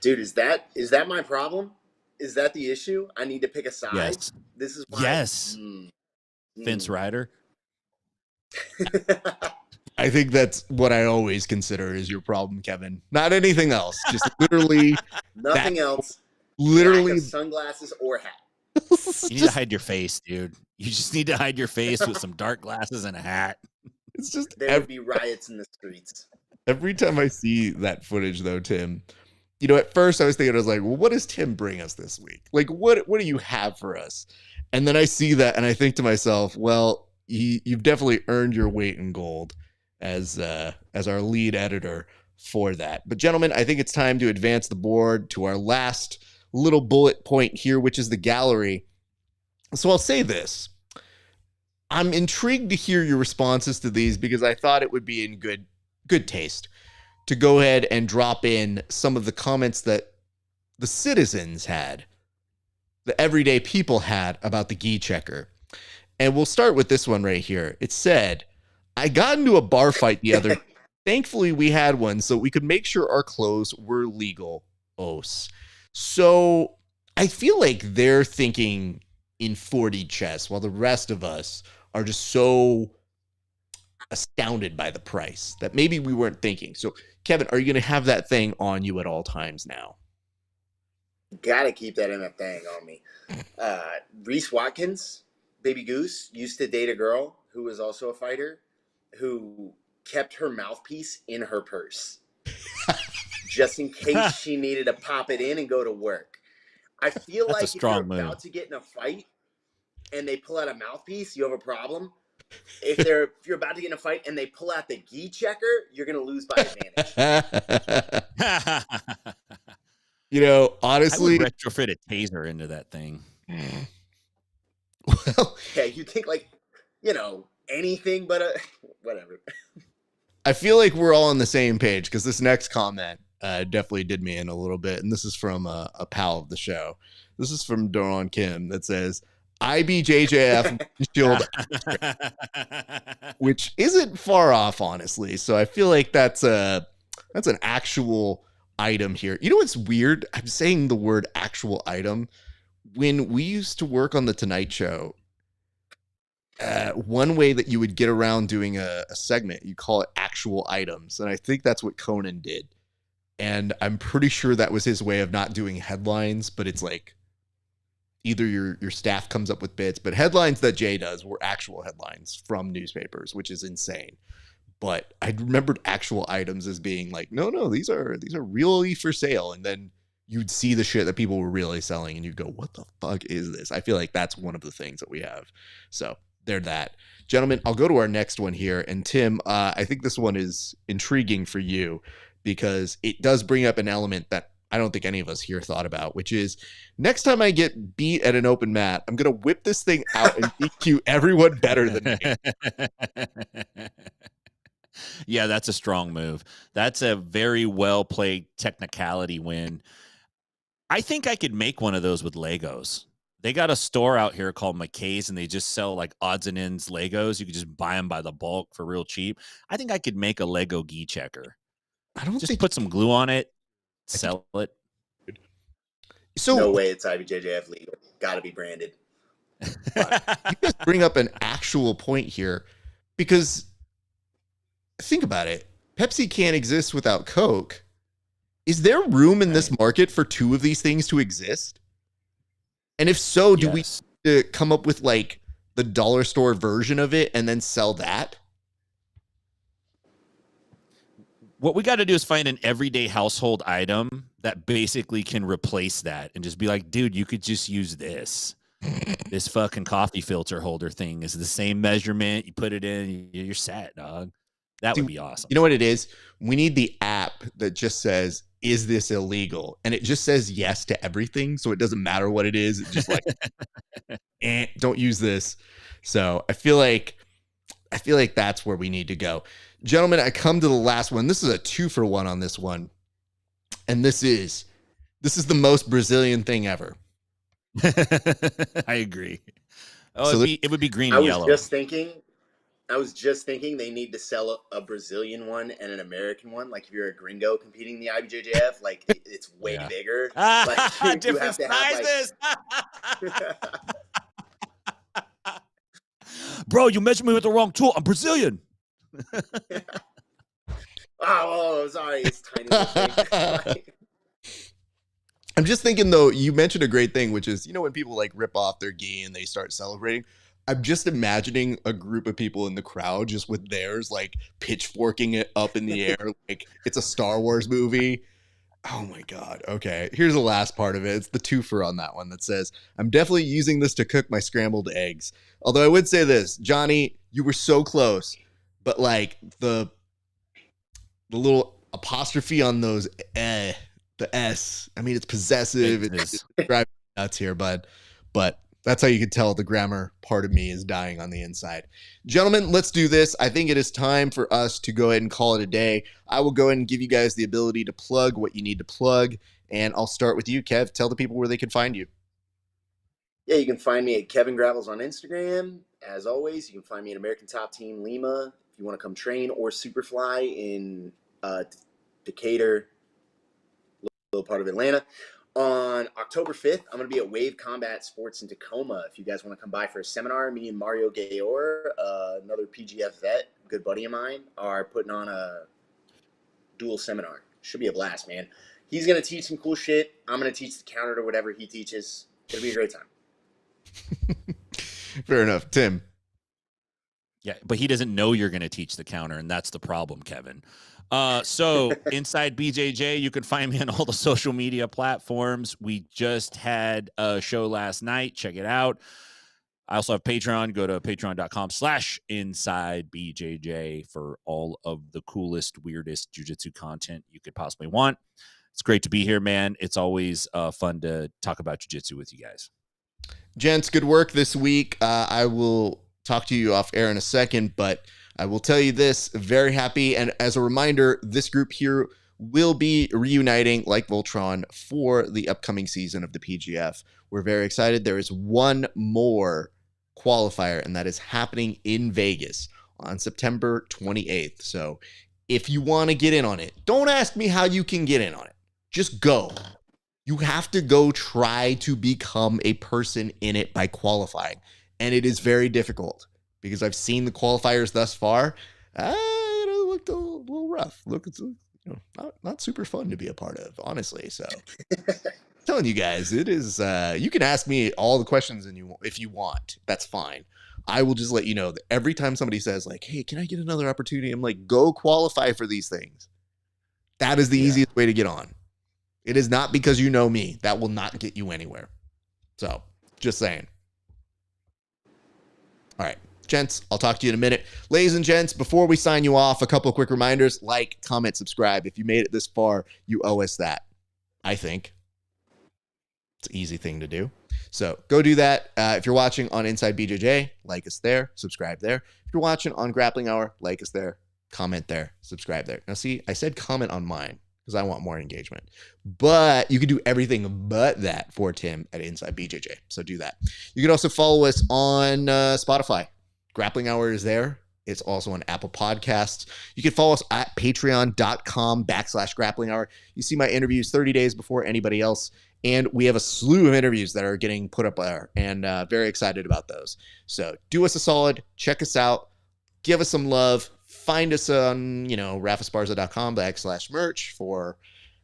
Dude, is that my problem? Is that the issue? I need to pick a side? Yes. This is why. Yes. Vince Ryder. I think that's what I always consider is your problem, Kevin. Not anything else. Just literally nothing else. Literally sunglasses or hat. You need to hide your face, dude. You just need to hide your face with some dark glasses and a hat. It's just there would be riots in the streets. Every time I see that footage, though, Tim, you know, at first I was thinking, I was like, well, what does Tim bring us this week? Like, what do you have for us? And then I see that and I think to myself, well, you've definitely earned your weight in gold as our lead editor for that. But gentlemen, I think it's time to advance the board to our last little bullet point here, which is the gallery. So I'll say this. I'm intrigued to hear your responses to these because I thought it would be in good taste to go ahead and drop in some of the comments that the citizens had, the everyday people had about the gi checker. And we'll start with this one right here. It said, I got into a bar fight the other day. Thankfully, we had one so we could make sure our clothes were legal. So I feel like they're thinking in 40 chess while the rest of us are just so astounded by the price that maybe we weren't thinking. So, Kevin, are you going to have that thing on you at all times now? Gotta keep that in a thing on me. Reese Watkins, Baby Goose, used to date a girl who was also a fighter who kept her mouthpiece in her purse just in case she needed to pop it in and go to work. I feel like if you're about to get in a fight and they pull out a mouthpiece, you have a problem. If you're about to get in a fight and they pull out the gi checker, you're going to lose by advantage. You know, honestly, I would retrofit a taser into that thing. Well, yeah, you think like, you know, anything but whatever. I feel like we're all on the same page because this next comment definitely did me in a little bit. And this is from a pal of the show. This is from Doron Kim that says, IBJJF shield, which isn't far off, honestly. So I feel like that's an actual item here. You know what's weird? I'm saying the word actual item. When we used to work on the Tonight Show, one way that you would get around doing a segment, you call it actual items. And I think that's what Conan did. And I'm pretty sure that was his way of not doing headlines, but it's like either your staff comes up with bits, but headlines that Jay does were actual headlines from newspapers, which is insane. But I remembered actual items as being like, no, these are really for sale. And then you'd see the shit that people were really selling and you'd go, what the fuck is this? I feel like that's one of the things that we have. So there's that. Gentlemen, I'll go to our next one here. And Tim, I think this one is intriguing for you because it does bring up an element that I don't think any of us here thought about, which is next time I get beat at an open mat, I'm going to whip this thing out and EQ everyone better than me. Yeah, that's a strong move. That's a very well played technicality win. I think I could make one of those with Legos. They got a store out here called McKay's, and they just sell like odds and ends Legos. You could just buy them by the bulk for real cheap. I think I could make a Lego gi checker. I don't just put some glue on it, sell it. So no way it's IBJJF legal. Got to be branded. You guys bring up an actual point here because think about it. Pepsi can't exist without Coke. Is there room in this market for two of these things to exist? And if so, do we need to come up with like the dollar store version of it and then sell that? What we got to do is find an everyday household item that basically can replace that and just be like, dude, you could just use this. This fucking coffee filter holder thing is the same measurement. You put it in, you're set, dog. That would be awesome. You know what it is? We need the app that just says, is this illegal? And it just says yes to everything. So it doesn't matter what it is. It's just like, don't use this. So I feel like that's where we need to go. Gentlemen, I come to the last one. This is a 2-for-1 on this one. And this is the most Brazilian thing ever. I agree. Oh, so it would be green and yellow. I was just thinking they need to sell a Brazilian one and an American one. Like if you're a gringo competing in the IBJJF, like it's way bigger. Like you have to sizes. Bro, you measured me with the wrong tool. I'm Brazilian. Oh, sorry. It's tiny. I'm just thinking, though, you mentioned a great thing, which is, when people like rip off their gi and they start celebrating. I'm just imagining a group of people in the crowd just with theirs, like pitchforking it up in the air like it's a Star Wars movie. Oh, my God. Okay, here's the last part of it. It's the 2-for on that one that says, I'm definitely using this to cook my scrambled eggs. Although I would say this, Johnny, you were so close, but like the little apostrophe on those, the S, I mean, it's possessive. It's driving me nuts here, bud. But that's how you can tell the grammar part of me is dying on the inside. Gentlemen, let's do this. I think it is time for us to go ahead and call it a day. I will go ahead and give you guys the ability to plug what you need to plug. And I'll start with you, Kev. Tell the people where they can find you. Yeah, you can find me at Kevin Gravels on Instagram. As always, you can find me at American Top Team Lima if you want to come train, or Superfly in Decatur, little part of Atlanta. On October 5th, I'm going to be at Wave Combat Sports in Tacoma. If you guys want to come by for a seminar, me and Mario Gayor, another PGF vet, good buddy of mine, are putting on a dual seminar. Should be a blast, man. He's going to teach some cool shit. I'm going to teach the counter to whatever he teaches. It'll be a great time. Fair enough. Tim. Yeah, but he doesn't know you're going to teach the counter, and that's the problem, Kevin. So Inside BJJ, you can find me on all the social media platforms. We just had a show last night. Check it out. I also have Patreon. Go to patreon.com/InsideBJJ for all of the coolest, weirdest jiu-jitsu content you could possibly want. It's great to be here, man. It's always fun to talk about jiu-jitsu with you guys. Gents, good work this week. I will talk to you off air in a second, but I will tell you this, very happy. And as a reminder, this group here will be reuniting like Voltron for the upcoming season of the PGF. We're very excited. There is one more qualifier, and that is happening in Vegas on September 28th. So if you want to get in on it, don't ask me how you can get in on it. Just go. You have to go try to become a person in it by qualifying. And it is very difficult because I've seen the qualifiers thus far. It looked a little rough. It's not super fun to be a part of, honestly. So I'm telling you guys, it is, you can ask me all the questions if you want. That's fine. I will just let you know that every time somebody says like, hey, can I get another opportunity? I'm like, go qualify for these things. That is the easiest way to get on. It is not because you know me. That will not get you anywhere. So just saying. All right, gents, I'll talk to you in a minute. Ladies and gents, before we sign you off, a couple of quick reminders. Like, comment, subscribe. If you made it this far, you owe us that, I think. It's an easy thing to do. So go do that. If you're watching on Inside BJJ, like us there, subscribe there. If you're watching on Grappling Hour, like us there, comment there, subscribe there. Now, see, I said comment on mine because I want more engagement. But you can do everything but that for Tim at Inside BJJ. So do that. You can also follow us on Spotify. Grappling Hour is there. It's also on Apple Podcasts. You can follow us at patreon.com/grappling hour. You see my interviews 30 days before anybody else. And we have a slew of interviews that are getting put up there, and very excited about those. So do us a solid. Check us out. Give us some love. Find us on, RAFESPARZA.com/merch for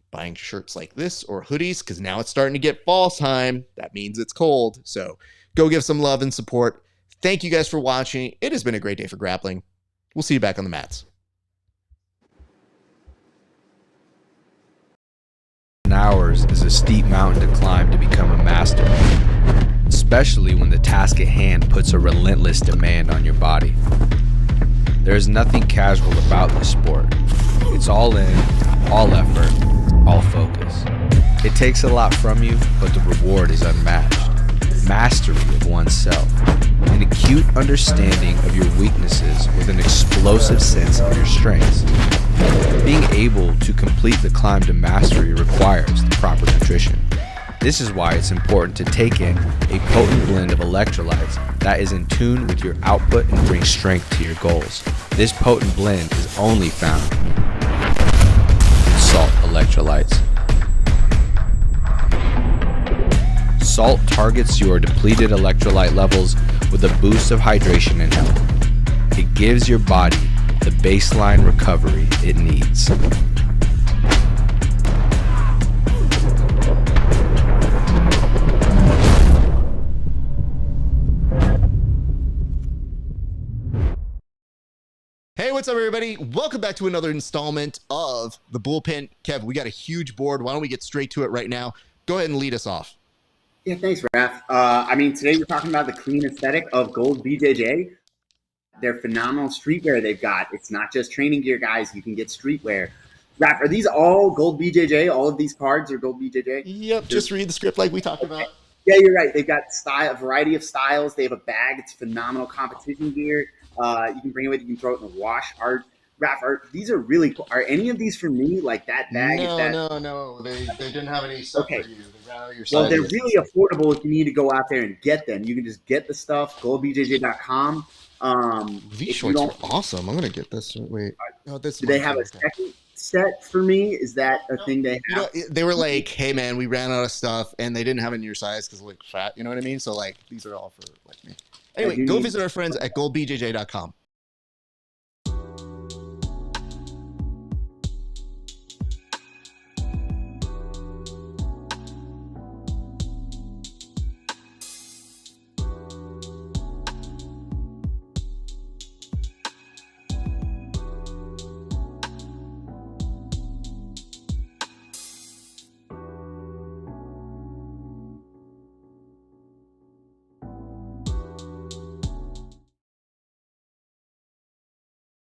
buying shirts like this or hoodies, because now it's starting to get fall time. That means it's cold. So go give some love and support. Thank you guys for watching. It has been a great day for grappling. We'll see you back on the mats. Hours is a steep mountain to climb to become a master. especially when the task at hand puts a relentless demand on your body. There is nothing casual about this sport. It's all in, all effort, all focus. It takes a lot from you, but the reward is unmatched. Mastery of oneself, an acute understanding of your weaknesses with an explosive sense of your strengths. Being able to complete the climb to mastery requires the proper nutrition. This is why it's important to take in a potent blend of electrolytes that is in tune with your output and brings strength to your goals. This potent blend is only found in salt electrolytes. Salt targets your depleted electrolyte levels with a boost of hydration and health. It gives your body the baseline recovery it needs. Hey, what's up, everybody? Welcome back to another installment of the Bullpen. Kev, we got a huge board. Why don't we get straight to it right now? Go ahead and lead us off. Yeah, thanks, Raf. Today we're talking about the clean aesthetic of gold BJJ. Their phenomenal streetwear they've got. It's not just training gear, guys. You can get streetwear. Raf, are these all gold BJJ? All of these cards are gold BJJ? Yep, just read the script like we talked about. Yeah, you're right. They've got a variety of styles. They have a bag. It's phenomenal competition gear. You can bring it with. You can throw it in the wash. Raf, these are really cool. Are any of these for me? Like that bag? No. They didn't have any stuff for you. They ran out of your Well, sizes. they're really affordable if you need to go out there and get them. You can just get the stuff, goldbjj.com. These shorts are awesome. I'm going to get this. Wait. Oh, this. Do they have a second set for me? Is that a thing they have? They were like, hey, man, we ran out of stuff, and they didn't have it in your size because, like, fat. You know what I mean? So, like, these are all for, like, me. Anyway, go visit our friends at goldbjj.com.